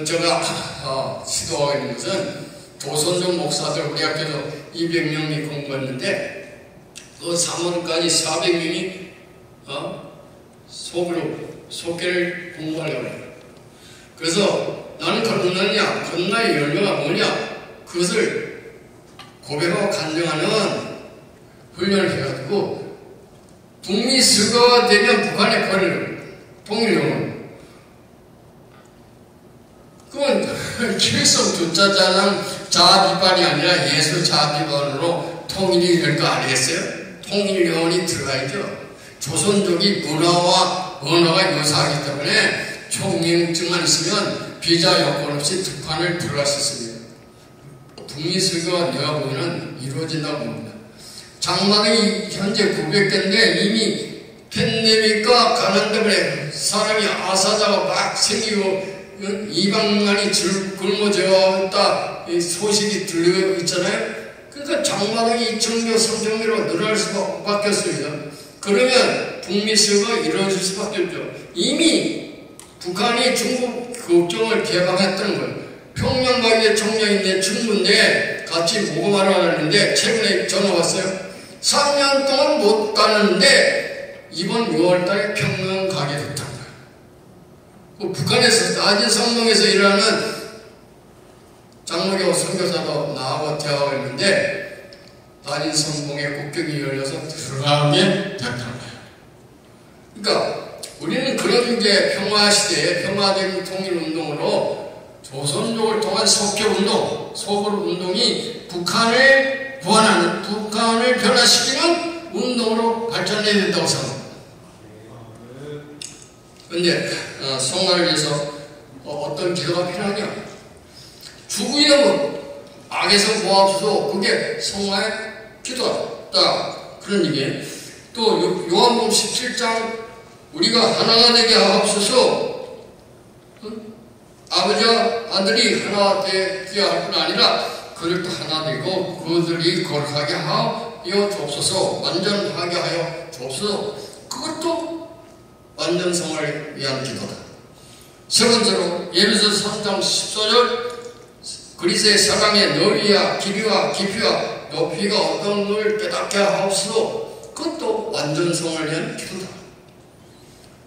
Speaker 1: 제가 지도하고 있는 것은 도선종 목사들 우리 학교에서 200명이 공부했는데 그 3월까지 400명이 속계를 공부하려고 해요. 그래서 나는 건너냐, 건너의 열매가 뭐냐, 그것을 고백하고 간증하는 훈련을 해가지고 북미 수거가 되면 북한에 버리는 통일용은 그건 kil성 두자자는 자비반이 아니라 예수 자비반으로 통일이 될 거 아니겠어요? 통일용이 들어가야죠. 조선족이 문화와 언어가 유사하기 때문에 총명증만 있으면 비자 여건 없이 북한을 들어갈 수 있습니다. 북미 수교가 내가 보기에는 이루어진다고 봅니다. 장막이 현재 900대인데 이미 팬데믹과 가난 때문에 사람이 아사자가 막 생기고 이방만이 굶어졌다 소식이 들리고 있잖아요. 그러니까 장막이 2,000교, 3,000교로 늘어날 수밖에 없습니다. 그러면 북미 수교가 이루어질 수밖에 없죠. 이미 북한이 중국 국정을 개방했던 거예요. 평양가기에 총장인데 중군데 같이 모금하러 가는데 최근에 전화 왔어요. 3년 동안 못 가는데 이번 6월 달에 평양 가게 됐다는 거예요. 북한에서 낮은 성동에서 일하는 장로교 선교사도 나하고 대화하고 있는데 낮은 성동에 국경이 열려서 들어가게 됐다는 거예요. 그러니까 우리는 그런 이제 평화시대에 평화적인 통일운동으로 조선족을 통한 속교운동, 소불운동이 북한을 구원하는, 북한을 변화시키는 운동으로 발전해야 된다고 생각합니다. 그런데 성화를 위해서 어떤 기도가 필요하냐? 주구이름은 악에서 구하옵소서. 그게 성화의 기도다. 그런 얘기예요. 또 요한복음 17장 우리가 하나가 되게 하옵소서. 아버지와 아들이 하나 되게 할 뿐 아니라 그들도 하나 되고 그들이 거룩하게 하여 주옵소서. 완전하게 하여 주옵소서. 그것도 완전성을 위한 기도다. 세 번째로 예배서 3장 14절 그리스도의 사랑의 너비와 길이와 깊이와 높이가 어떤 걸 깨닫게 하옵소서. 그것도 완전성을 위한 기도다.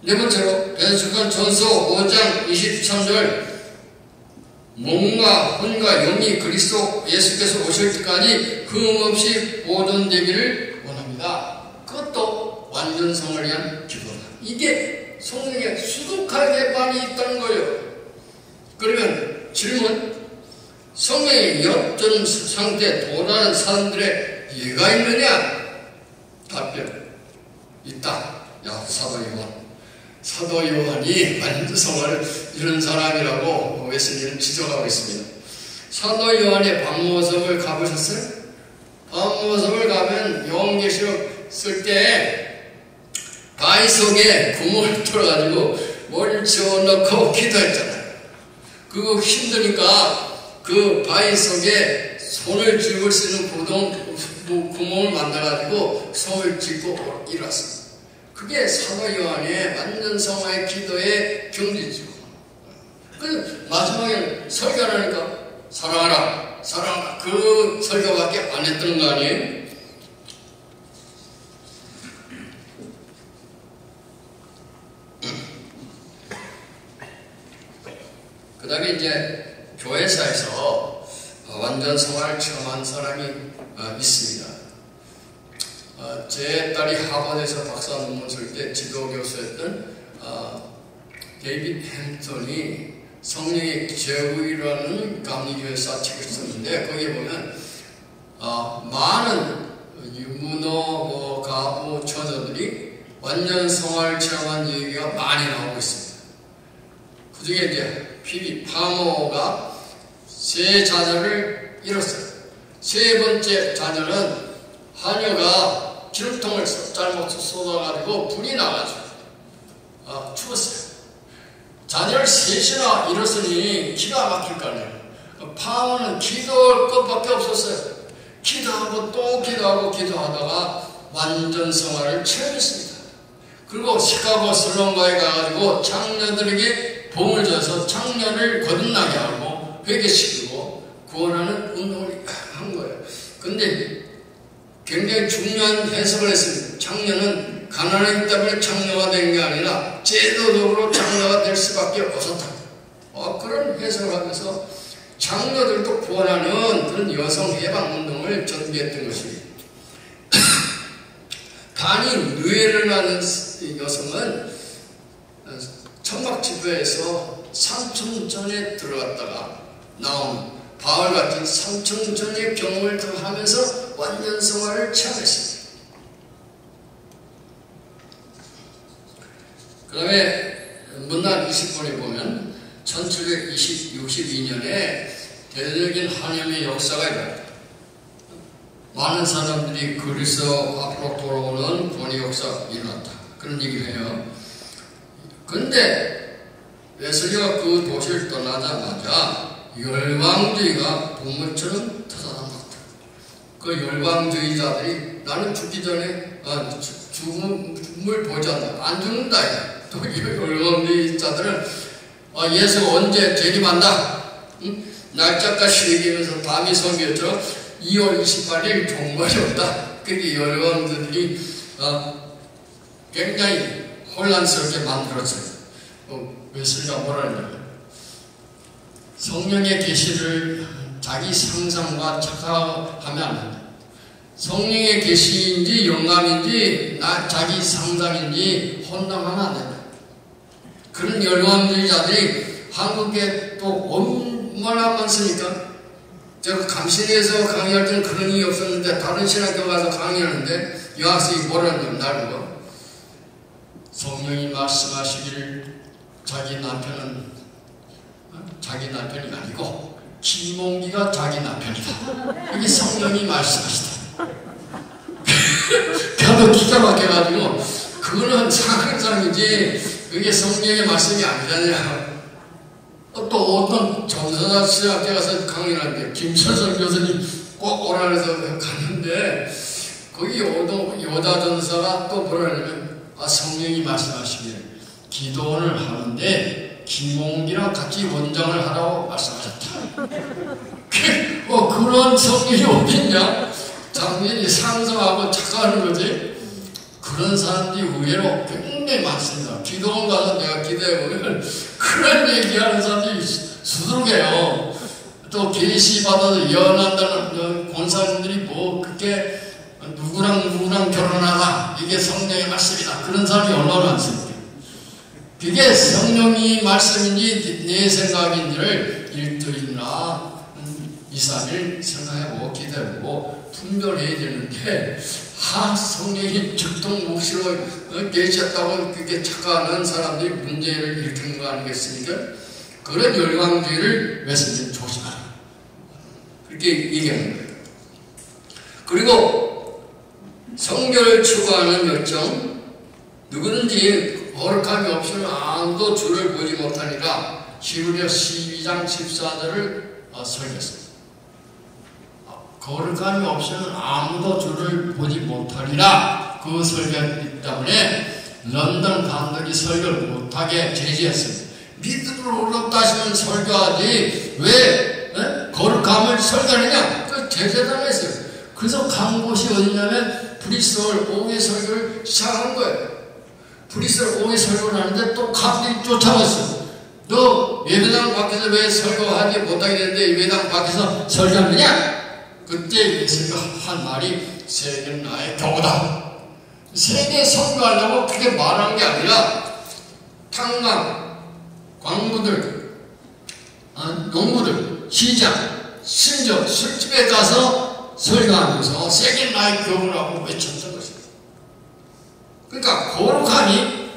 Speaker 1: 네 번째로 베드로전 전서 5장 23절 몸과 혼과 영이 그리스도 예수께서 오실 때까지 흠없이 보존되기를 원합니다. 그것도 완전성을 위한 기도다. 이게 성령에 수두하게 많이 있다는 거예요. 그러면 질문, 성령의 역전 상태에 도달한 사람들의 예가 있느냐? 답변, 있다. 야, 사도 요한이 완전성을 이룬 사람이라고 웨슬리는 지적하고 있습니다. 사도 요한의 밤모섬을 가보셨어요? 밤모섬을 가면 요한계시록 쓸 때 바위 속에 구멍을 뚫어가지고 머리를 집어넣고 기도했잖아요. 그거 힘드니까 그 바위 속에 손을 쥐을 수 있는 구멍을 만들어가지고 손을 쥐고 일어났습니다. 그게 사도 요한의 완전성화의 기도의 경지죠. 그 마지막에 설교하니까 사랑하라, 사랑하라. 그 설교밖에 안 했던 거 아니에요? 그 다음에 이제 교회사에서 완전성화를 체험한 사람이 있습니다. 제 딸이 하버드에서 박사 논문 쓸 때 지도교수였던 데이빗 햄턴이 성령의 제후이라는 감리교회사 책을 썼는데 거기에 보면 많은 유문어, 가부, 처녀들이 완전성화를 체험한 얘기가 많이 나오고 있습니다. 그 중에 이제 피비 파머가 세 자녀를 잃었어요. 세 번째 자녀는 하녀가 기름통을 잘못 쏟아가지고 불이 나가지고 죽었어요. 자녀를 셋이나 잃었으니 기가 막힐 거 아니에요. 파머는 기도할 것밖에 없었어요. 기도하고 또 기도하고 기도하다가 완전성화를 체험했습니다. 그리고 시카고 슬럼가에 가가지고 장녀들에게 봉을 줘서 장녀를 거듭나게 하고 회개시키고 구원하는 운동을 한 거예요. 근데 굉장히 중요한 해석을 했습니다. 장녀는 가난하기 때문에 장녀가 된 게 아니라 제도적으로 장녀가 될 수밖에 없었다. 그런 해석을 하면서 장녀들도 구원하는 그런 여성 해방 운동을 전개했던 것입니다. 바니 누에르라는 여성은 천막지도에서 삼천전에 들어갔다가 나온 바울 같은 삼천전의 경험을 더하면서 완전성화를 체험했습니다. 그 다음에 문단 20번에 보면 1762년에 대대적인 한염의 역사가 일어납니다. 많은 사람들이 그리스도 앞으로 돌아오는 권위 역사가 일어났다. 그런 얘기를 해요. 근데 웨슬리가 그 도시를 떠나자마자 열방주의가 동물처럼 터져나왔다. 그 열방주의자들이 나는 죽기 전에 죽음을 보지 않는다. 안 죽는다. 또 열방주의자들은 예수가 언제 재림한다. 날짜까지 얘기하면서 밤이 성경처럼 2월 28일 종말이 없다. 그게 열방주의들이 굉장히 혼란스럽게 만들었어요. 웨슬리가 뭐라 했냐면 성령의 계시를 자기 상상과 착각하면 안 된다. 성령의 계시인지 영감인지 자기 상상인지 혼동하면 안 된다. 그런 열광주의자들이 한국에 또 얼마나 많습니까? 제가 감신에서 강의할 때는 그런 일이 없었는데 다른 신학교 가서 강의하는데 여학생이 뭐라 하냐면 날 보고 성령이 말씀하시기를 자기 남편은 자기 남편이 아니고 김홍기가 자기 남편이다. 이게 성령이 말씀하시다. 저도 기가 막혀가지고 그거는 상상이지 그게 성령의 말씀이 아니잖아요. 또 어떤 전사자 신학교 가서 강의하는데 김철선 교수님 꼭 오라 해서 갔는데 거기 여자 전사가 또 뭐라냐면 성령이 말씀하시기를 기도원을 하는데 김홍기랑 같이 원장을 하라고 말씀하셨다. 그런 성령이 어딨냐? 당연히 상성하고 착각하는 거지. 그런 사람들이 의외로 굉장히 많습니다. 기도원 가서 내가 기도해보면 그런 얘기하는 사람들이 수두룩해요. 또 계시 받아서 예언한다는 권사님들이 뭐 그렇게 누구랑 결혼하라 이게 성령의 말씀이다 그런 사람이 얼마나 많습니까? 그게 성령이 말씀인지 내 생각인지를 일주일이나 2, 3일 생각해보고 기도해보고 분별해야 되는데 성령이 즉동 묵시로 계셨다고 그렇게 착각하는 사람들이 문제를 일으키는 거 아니겠습니까? 그런 열광주의를 외세는 조심하라 그렇게 얘기하는 거예요. 그리고 성결을 추구하는 열정 누구든지 거룩함이 없이는 아무도 주를 보지 못하니라 히브리서 12장 14절을 설교했습니다. 거룩함이 없이는 아무도 주를 보지 못하리라 그 설교했기 때문에 런던 감독이 설교를 못하게 제지했습니다. 믿음으로 어렵다 하시면 설교하지 왜 거룩함을 설교하느냐 그 제재당했어요. 그래서 간 곳이 어디냐면 브리스톨 5회 설교를 시작한 거예요. 브리스톨 5회 설교를 하는데 또 감독이 쫓아왔어요. 너 예배당 밖에서 왜 설교하지 못하게 되는데 예배당 밖에서 설교하느냐? 그때 예수가 한 말이 세계는 나의 교구다. 세계 선교하려고 그렇게 말한 게 아니라 탕망, 광부들, 농부들, 시장, 심지어 술집에 가서 설교하면서 세계는 나의 교구라고 외쳤던 것입니다. 그러니까 거룩함이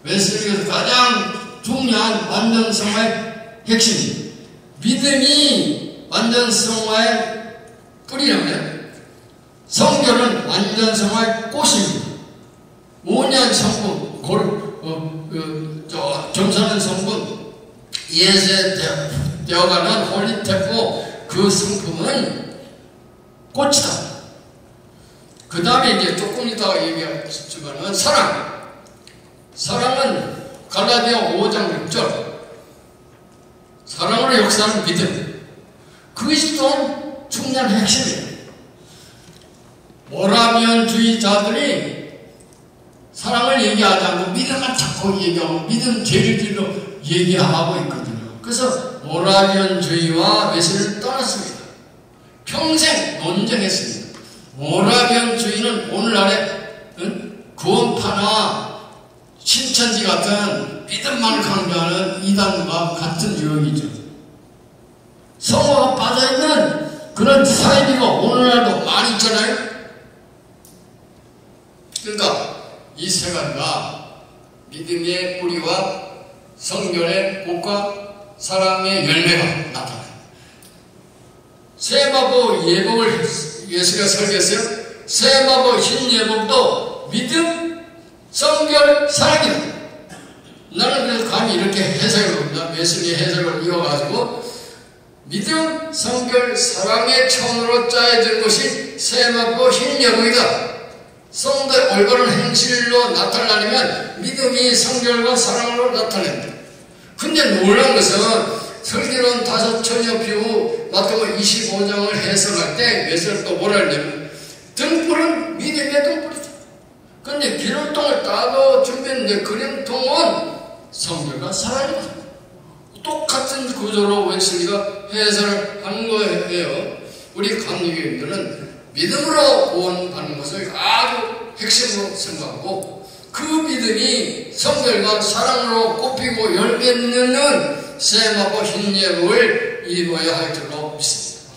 Speaker 1: 웨슬리에서 가장 중요한 완전성화의 핵심입니다. 믿음이 완전성화의 뿌리라면 성결은 완전성화의 꽃입니다. 5년 성분, 점사는 성분, 예세되어가는 홀리테포 그 성품은 꽃이다. 그 다음에 이제 조금 이따가 얘기하겠지만 사랑. 사랑은 갈라디아 5장 6절. 사랑으로 역사하는 믿음. 그것이 좀 중요한 핵심이에요. 모라비언주의자들이 사랑을 얘기하지 않고 믿음만 자꾸 얘기하고 믿음 죄질로 얘기하고 있거든요. 그래서 모라비언주의와 웨슬리를 떠났습니다. 평생 논쟁했습니다. 모라비언주의는 오늘날의 구원파나 신천지 같은 믿음만을 강조하는 이단과 같은 유형이죠. 성화가 빠져있는 그런 사이비가 오늘날도 많이 있잖아요. 그러니까 이 세 가지가 믿음의 뿌리와 성결의 꽃과 사랑의 열매가 나타나요. 세마보 예복을 예수가 설계했어요. 세마보 흰 예복도 믿음, 성결, 사랑이다. 나는 그래서 감히 이렇게 해석을 합니다. 예수의 해석을 이어가지고 믿음, 성결, 사랑의 천으로 짜여진 것이 세마포 흰 예복이다. 성도의 올바른 행실로 나타나려면 믿음이 성결과 사랑으로 나타낸다. 근데 놀라운 것은 설교는 5천여 비후 마태복음 25장을 해석할 때 예수는 또 뭐라 했냐면 등불은 믿음의 등불이다. 근데 기름통을 따로 준비했는데 기름통은 성결과 사랑이다. 똑같은 구조로 웨슬리가 해설을 한 거예요. 우리 감리교인들은 믿음으로 구원받는 것을 아주 핵심으로 생각하고 그 믿음이 성결과 사랑으로 꽃피고 열매 맺는 세마포 흰 예복을 입어야 할 줄로 믿습니다.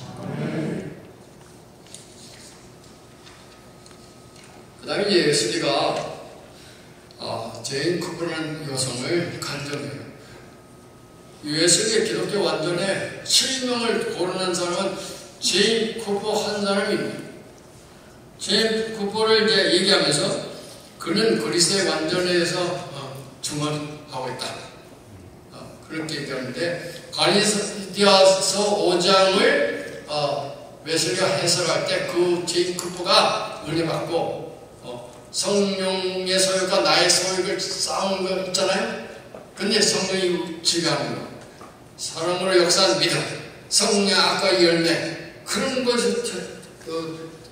Speaker 1: 그 다음에 웨슬리가 제인 쿠퍼라는 여성을 간접해요. 웨슬리의 기독교 완전에 실명을 거론한 사람은 제인 쿠퍼 한 사람입니다. 제인 쿠퍼를 이제 얘기하면서 그는 그리스도의 완전에서 중언하고 있다. 그렇게 얘기하는데 갈라디아서 5장을 웨슬리가 해설할 때 그 제이크프가 은혜 받고 성령의 소유가 나의 소유를 쌓은 거 있잖아요. 근데 성령이 지배하는 거, 사랑으로 역사한 믿음, 성령 아까 열매, 그런 것을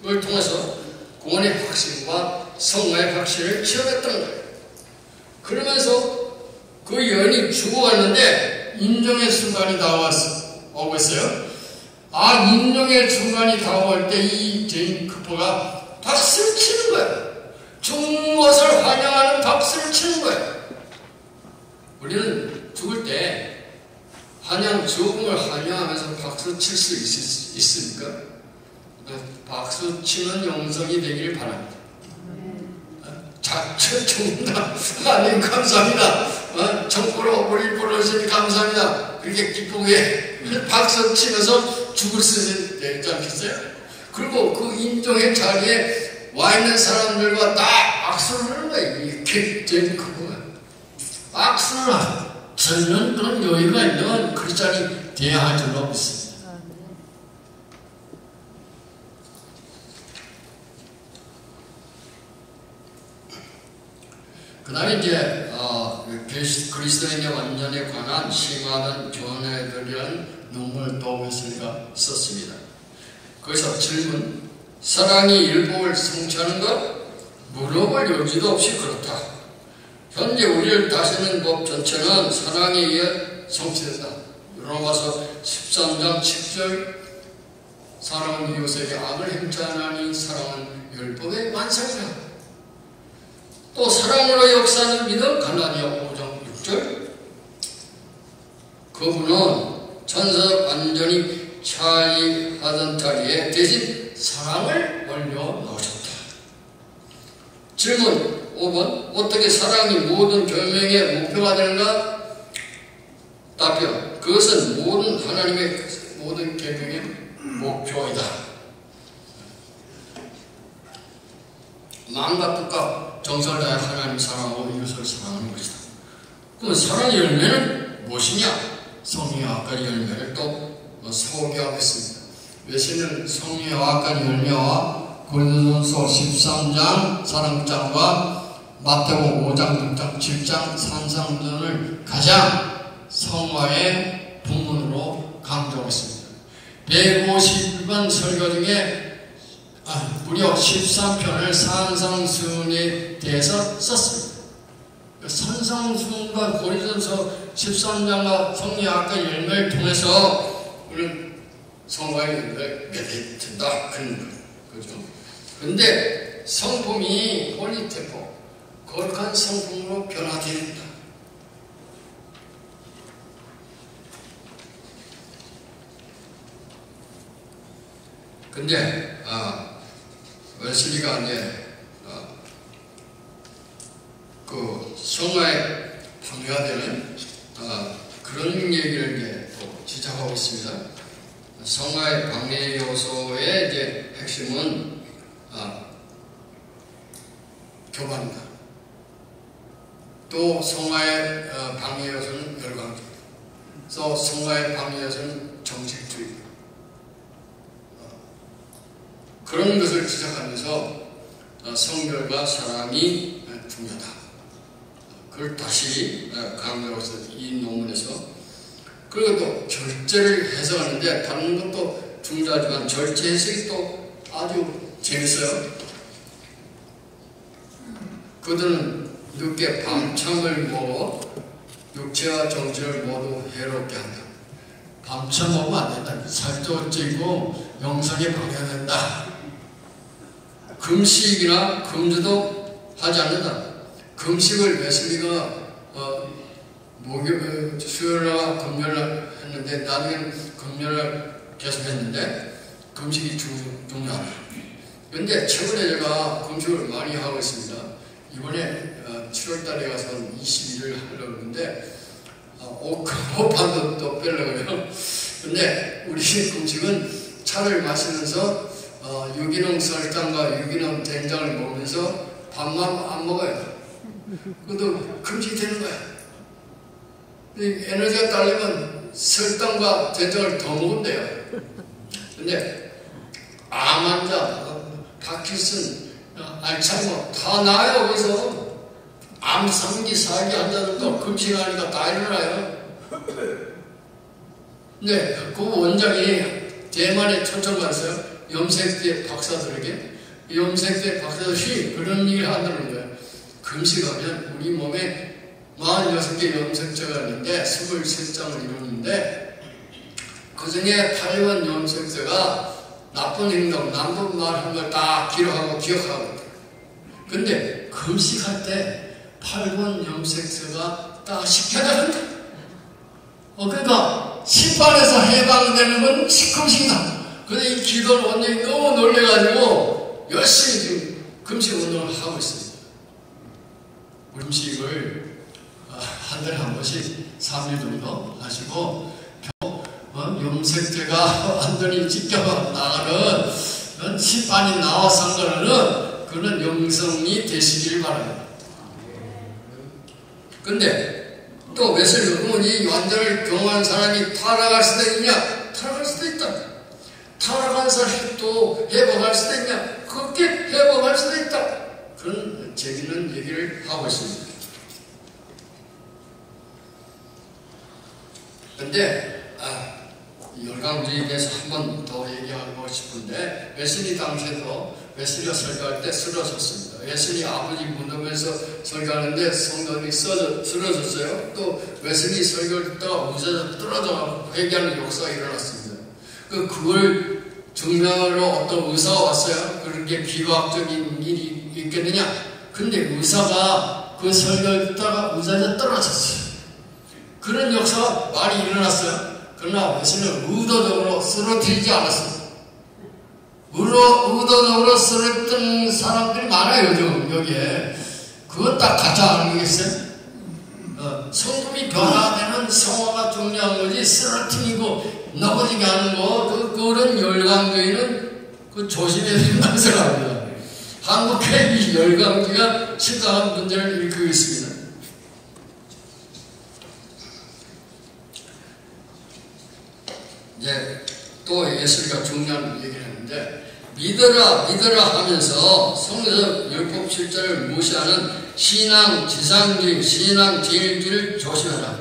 Speaker 1: 통해서 구원의 확신과 성화의 확신을 체험했던 거예요. 그러면서 그 여인이 죽어갔는데 인정의 순간이 오고 있어요. 인정의 순간이 다가올 때 이 제이크프가 박수를 치는 거예요. 죽은 것을 환영하는 박수를 치는 거예요. 우리는 죽을 때 죽음을 환영하면서 박수 칠 수 있습니까? 박수 치는 영성이 되길 바랍니다. 자체 죽는다. 하나님 감사합니다. 정부로 우리 불러주시니 감사합니다. 그렇게 기쁘게 박수 치면서 죽을 수 있지 않겠어요? 그리고 그 인종의 자리에 와 있는 사람들과 다 박수를 하는 거예요. 이렇게 되는 거예요. 박수를 듣는 그런 여유가 있는 크리스찬이 되어야 할 줄로 믿습니다. 그 다음에 이제 그리스도인의 완전에 관한 심화된 견해들이란 논문을 또 웨슬리가 썼습니다. 거기서 질문, 사랑이 율법을 성취하는 것? 물어볼 여지도 없이 그렇다. 현재 우리를 다스리는 법 전체는 사랑에 의해 성취된다. 로마서 13장 10절, 사랑은 이웃에게 악을 행치 않으니 사랑은 율법의 완성이다. 또 사랑으로 역사하는 믿음, 갈라디아 5장 6절, 그분은 천사적 완전히 차지하던 자리에 대신 사랑을 올려놓으셨다. 질문 5번, 어떻게 사랑이 모든 결명의 목표가 되는가? 답변, 그것은 하나님의 모든 계명의 목표이다. 마음과 뜻과 정성을 다해 하나님 사랑하고 이웃을 사랑하는 것이다. 그럼 사랑의 열매는 무엇이냐? 성령의 악한 열매를 또 소개하고 있습니다. 웨슬리는 성령의 악한 열매와 고린도전서 13장 사랑장과 마태복음 5장 6장 7장 산상전을 가장 성화의 본문으로 강조하고 있습니다. 150번 설교 중에 무려 13편을 산상순에 대해서 썼습니다. 산상순과 고린도전서 13장과 성령의 악한 열매를 통해서 우리는 성화의 열매를 맺게 된다. 그죠? 그런데 성품이 홀리템포, 거룩한 성품으로 변화됩니다. 근데 웨슬리가 이제 그 성화에 방해가 되는 그런 얘기를 이제 또 지적하고 있습니다. 성화의 방해 요소의 이제 핵심은 교만이다. 또 성화의 방해 요소는 열광. 또 성화의 방해 요소는 정책주의. 그런 것을 지적하면서 성결과 사랑이 중요하다. 그걸 다시 강조하고 있어요. 이 논문에서. 그리고 또 절제를 해석하는데 다른 것도 중요하지만 절제 해석이 또 아주 재밌어요. 그들은 늦게 밤참을 먹어 육체와 정신을 모두 해롭게 한다. 밤참 먹으면 안 된다. 살도 찌고 영성이 방해된다. 금식이나 금주도 하지 않는다. 금식을 웨슬리가 수요일과 금요일날 했는데 나중에는 금요일날 계속 했는데 금식이 중요하다. 그런데 최근에 제가 금식을 많이 하고 있습니다. 이번에 7월달에 가서 21일 하려고 했는데 오판도 또 빼려고요. 근데 우리 금식은 차를 마시면서 유기농 설탕과 유기농 된장을 먹으면서 밥만 안 먹어요. 그것도 금식이 되는 거야. 에너지가 딸리면 설탕과 된장을 더 먹으면 돼요. 근데 암 환자, 파킨슨, 알츠하이머 다 나아요. 거기서 암 3기, 4기 환자들도 금식하니까 다 일어나요. 근데 그 원장이 대만에 초청갔어요. 염색대 박사들에게. 염색대 박사들이 그런 얘기를 하더라는 거예요. 금식하면 우리 몸에 46개 염색체가 있는데 23장을 이루는데 그 중에 8번 염색체가 나쁜 행동, 나쁜 말 한 걸 다 기록하고 기억하고. 근데 금식할 때 8번 염색체가 다 식혀나간다. 그러니까 심판에서 해방되는 건 금식이다. 근데 이 기도를 완전히 너무 놀래가지고 열심히 지금 금식 운동을 하고 있습니다. 음식을 한 달에 한 번씩 3일 정도 하시고 염색제가 완전히 찢겨 나가는 심판이 나와 상관하는 그런 영성이 되시길 바랍니다. 근데 또 웨슬리 이 완전을 경험한 사람이 타락할 수도 있냐? 타락할 수도 있다. 타락한 사람이 또 회복할 수도 있냐? 그렇게 회복할 수도 있다. 그런 재밌는 얘기를 하고 있습니다. 근데 열강주의에 대해서 한 번 더 얘기하고 싶은데 웨슬리 당시에도 웨슬리가 설교할 때 쓰러졌습니다. 웨슬리 아버지 무덤에서 설교하는데 성전이 쓰러졌어요. 또 웨슬리 설교를 듣다가 의자에서 떨어져 회개하는 역사가 일어났습니다. 그걸 증명하러 어떤 의사가 왔어요. 그렇게 비과학적인 일이 있겠느냐? 근데 의사가 그 설교를 듣다가 의자에서 떨어졌어요. 그런 역사가 많이 일어났어요. 그러나 웨슬리는 의도적으로 쓰러뜨리지 않았어요. 의도적으로 쓰러뜨린 사람들이 많아요, 요즘 여기에. 그건 딱 가짜 아니겠어요? 성품이 변화되는 성화가 중요한 거지, 쓰러뜨리고 넘어지게 하는 거, 그런 열강주의는 조심해야 된다고 생각합니다. 한국의 이 열강주의가 심각한 문제를 일으키고 있습니다. 이제 또 예수가 중요한 얘기를 했는데 믿어라 하면서 성경 율법 7절을 무시하는 신앙 지상주의, 신앙 제일주의를 조심하라.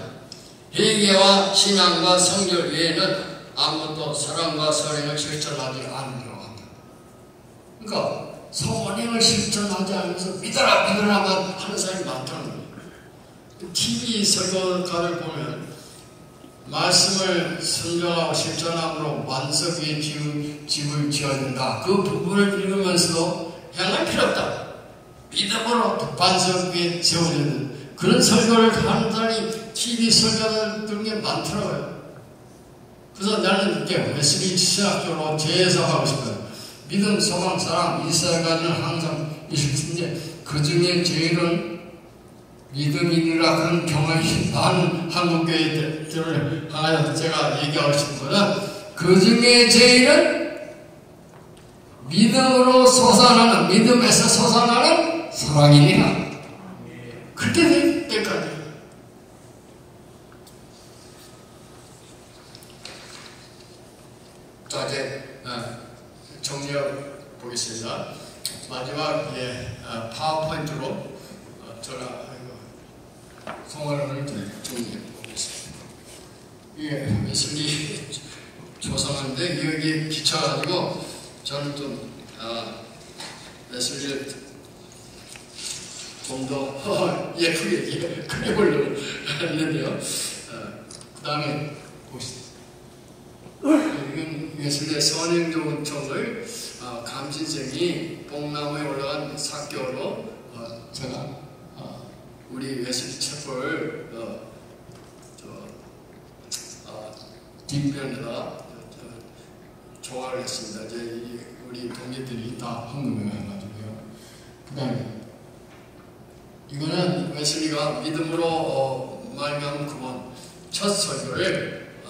Speaker 1: 회개와 신앙과 성결 외에는 아무것도 사랑과 선행을 실천하지 않으려고 한다. 그러니까 선행을 실천하지 않으면서 믿어라만 하는 사람이 많다는 거예요. TV 설교가를 보면 말씀을 순종하고 실천함으로 완성 위에 집을 지어야 된다. 그 부분을 읽으면서도 향할 필요 없다. 믿음으로 반석 위에 세워야 된다. 그런 설교를 하는 사람이 TV 설교들 게 많더라고요. 그래서 나는 이렇게 웨슬리 신학적으로 재해석하고 싶어요. 믿음, 소망, 사랑, 이스라엘까지는 항상 있는데 그 중에 제일은 믿음이니라 그런 경험이 많은 한국교회들을 향하여 제가 얘기하고 싶은 거는 그 중에 제일은 믿음으로 솟아나는, 믿음에서 솟아나는 사랑이니라. 그렇게 될 때까지. 자, 이제 정리해 보겠습니다. 마지막 파워포인트로 제가 성화론을 정리해 보겠습니다. 이게 웨슬리 조상인데 여기에 비춰가지고 저는 좀 웨슬리를 좀 더 예쁘게 그려보려고 했는데요. 그 다음에 보시죠. 이건 웨슬리의 선행종청을 감신생이 뽕나무에 올라간 사교로 제가 우리 웨슬리 채플 뒷면에다 조화를 했습니다. 이제 우리 동료들이 다 헌금해가지고요. 그 다음에 이거는 웨슬리가 믿음으로 말미암은 그분 첫 설교를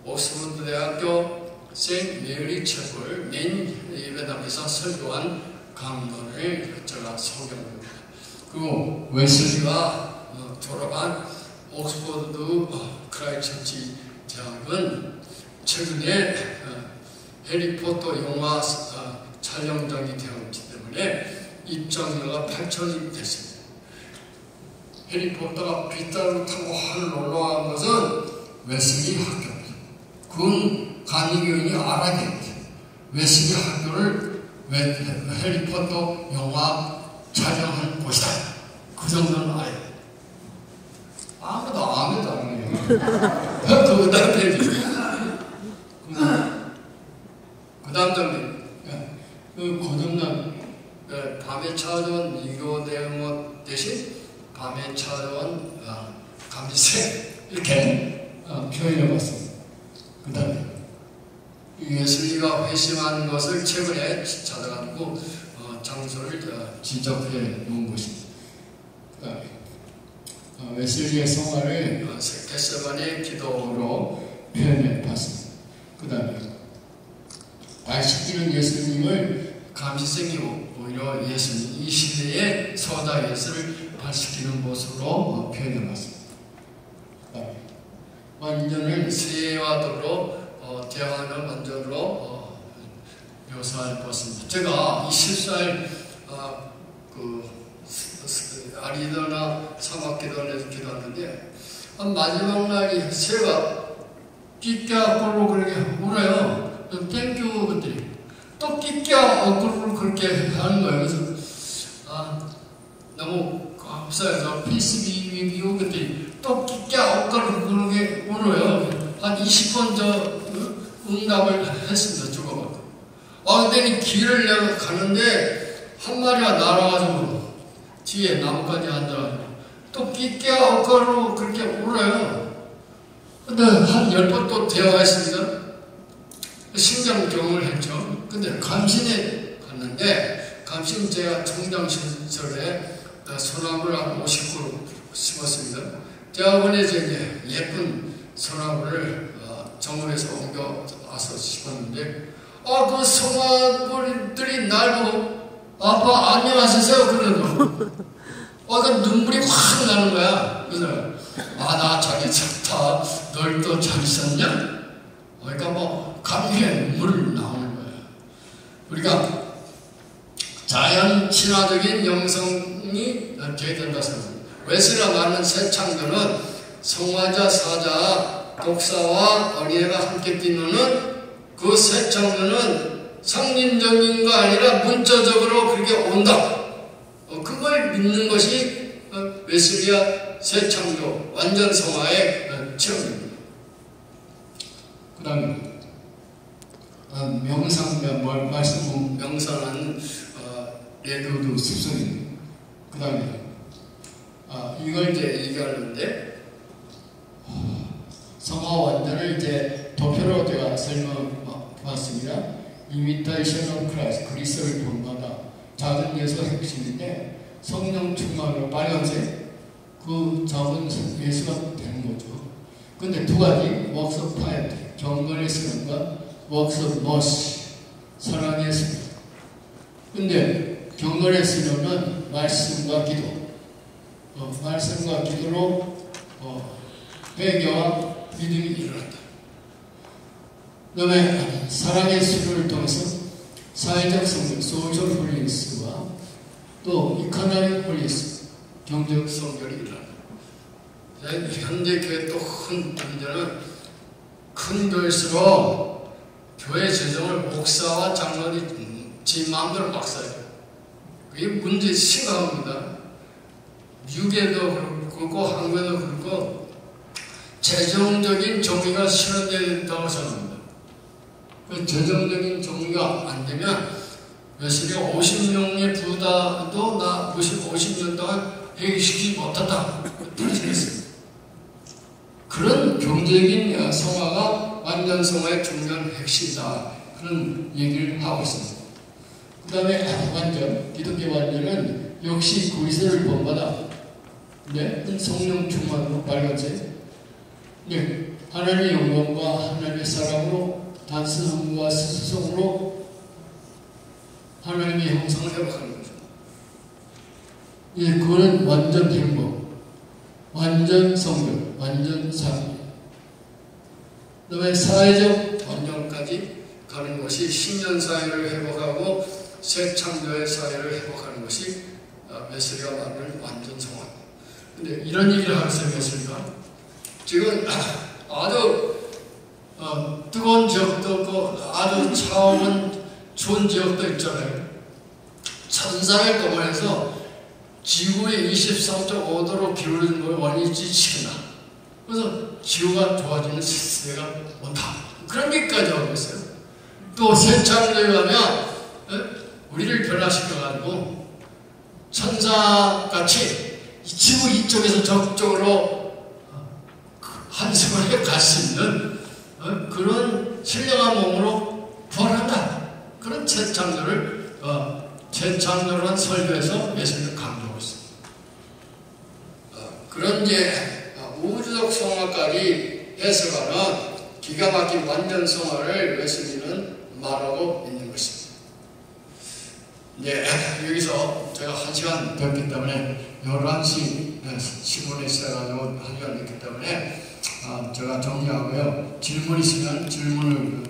Speaker 1: 옥스퍼드 대학교 세인트 메리 채플 메인 예배당에서 설교한 강론을 제가 소개합니다. 그리고 웨슬리가 졸업한 옥스퍼드 크라이처치 대학은 최근에 해리포터 영화 촬영장이 되었기 때문에 입장료가 8,000이 됐습니다. 해리포터가 빗자루 타고 하늘 올라간 것은 웨슬리 학교입니다. 그건 간이교인이 알아야 됩니다. 웨슬리 학교를 해리포터 영화 촬영한 곳이다. 그 정도는 알아야 돼요. 아무도 안 해도 안 해요. 그 다음 페이지. 그 다음 장면. 그 거듭난 밤에 찾아온 니고데모 대신 밤에 찾아온 감리생 이렇게 표현해봤습니다. 그 다음에 웨슬리가 회심한 것을 최근에 찾아가지고 장소를 지적해 놓은 것입니다. 웨슬리의 성화를 겟세마네 기도로 표현해 봤습니다. 그 다음에 발시키는 예수님을 감시생이고 오히려 예수님 이 시대의 서다 예수를 발시키는 모습으로 표현해 봤습니다. 완전을 새와 더불어 대화하는 완전으로 묘사해 봤습니다. 제가 20살 아리조나 사막기도원에서 기도하는데 마지막 날이 새가 끼끼하고 그렇게 울어요. 땡큐 그때 또 끼끼하고 그렇게 하는 거예요. 그래서 너무 감사해서 피스 비비비오 그때 또 끼끼하고 그렇게 울어요. 한 20번 저 응답을 했습니다. 죽어가지고. 근데 길을 내가 가는데 한 마리가 날아가지고 뒤에 나뭇가지 앉아가지고 또 끼끼야 엇가로 그렇게 울어요. 근데 한 10번 또 대화했습니다. 신경경을 했죠. 근데 감신에 갔는데 감신 제가 청장 시절에 소나무를 한 50그루 심었습니다. 대학원에서 이제 예쁜 소나무를 정원에서 옮겨와서 심었는데 그 소나무들이 날 보고 아빠 안녕하세요 그러더라고. 그 눈물이 확 나는 거야. 그래서 나 자기 좋다. 널 또 잘 있었냐? 그러니까 뭐 감격의 눈물이 나오는 거야. 우리가 자연 친화적인 영성이 되어야 된다 생각합니다. 웨슬리가 말하는 새 창조는 성화자, 사자, 독사와 어린애가 함께 뛰노는 그 새 창조는 성린적인 거 아니라 문자적으로 그렇게 온다. 그걸 믿는 것이 웨슬리아 새 창조 완전 성화의 체험입니다. 그 다음에 말씀 명상하는 레드우드 습성입니다. 그 다음에 이걸 이제 얘기하는데 성화 완전을 이제 도표로 제가 설명해봤습니다. 이미테이션 오브 크라이스트, 그리스도를 본받아. 작은 예수 핵심인데 성령 충만으로 빨간색 그 작은 예수가 되는 거죠. 근데 두 가지 works of piety, 경건의 수련과 works of mercy, 사랑의 수련. 근데 경건의 수련은 말씀과 기도, 말씀과 기도로 회개와 믿음이 일어난다. 그 다음에 사랑의 수련을 통해서 사회적 성경, 소셜 홀리스와 또 이코노믹 홀리스, 경제적 성결이 일어난다. 현대 교회 또 큰 문제는 큰 교회일수록 교회 재정을 목사와 장로들이 지 마음대로 막 써요. 그게 문제 심각합니다. 미국에도 그렇고 한국에도 그렇고 재정적인 정의가 실현되어야 된다고 생각합니다. 그 재정적인 정의가 안 되면 웨슬리가 50명의 부다도 나 50년 동안 회개시키지 못했다. 그랬습니다. 그런 경제적인 성화가 완전 성화의 중요한 핵심이다. 그런 얘기를 하고 있습니다. 그 다음에 완전, 기독교 완전은 역시 그리스도를 본받아. 네, 성령 충만으로 빨간색. 네, 하나님의 영광과 하나님의 사랑으로 단순함과 스스성으로 하나님의 형상을 회복하는 거죠. 예, 그거는 완전 행복, 완전 성령. 완전상, 그다음에 사회적 번영까지 가는 것이 신년사회를 회복하고 새 창조의 사회를 회복하는 것이 웨슬리가 말하는 완전성화. 근데 이런 얘기를 하면서 웨슬리가 지금 아주 뜨거운 지역도 있고 아주 차가운 추운 지역도 있잖아요. 천상을 동원해서 지구의 23.5도로 기울는 걸 원인이 지치나. 그래서 지구가 좋아지는 시대가 온다. 그런 얘기까지 하고 있어요. 또 새창조에 가면 우리를 변화시켜가지고 천사같이 지구 이쪽에서 저쪽으로 한숨을 갈 수 있는 그런 신령한 몸으로 부활한다. 그런 재창조를 재창조란 설교에서 예수님은 강조하고 있습니다. 그런 이제 우주적 성화까지 해석하는 기가 막힌 완전성화를 예수님은 말하고 있는 것입니다. 이제 여기서 제가 1시간 됐기 때문에 11시 10분에 시작하고 1시간 됐기 때문에 제가 정리하고요. 질문 있으면 질문을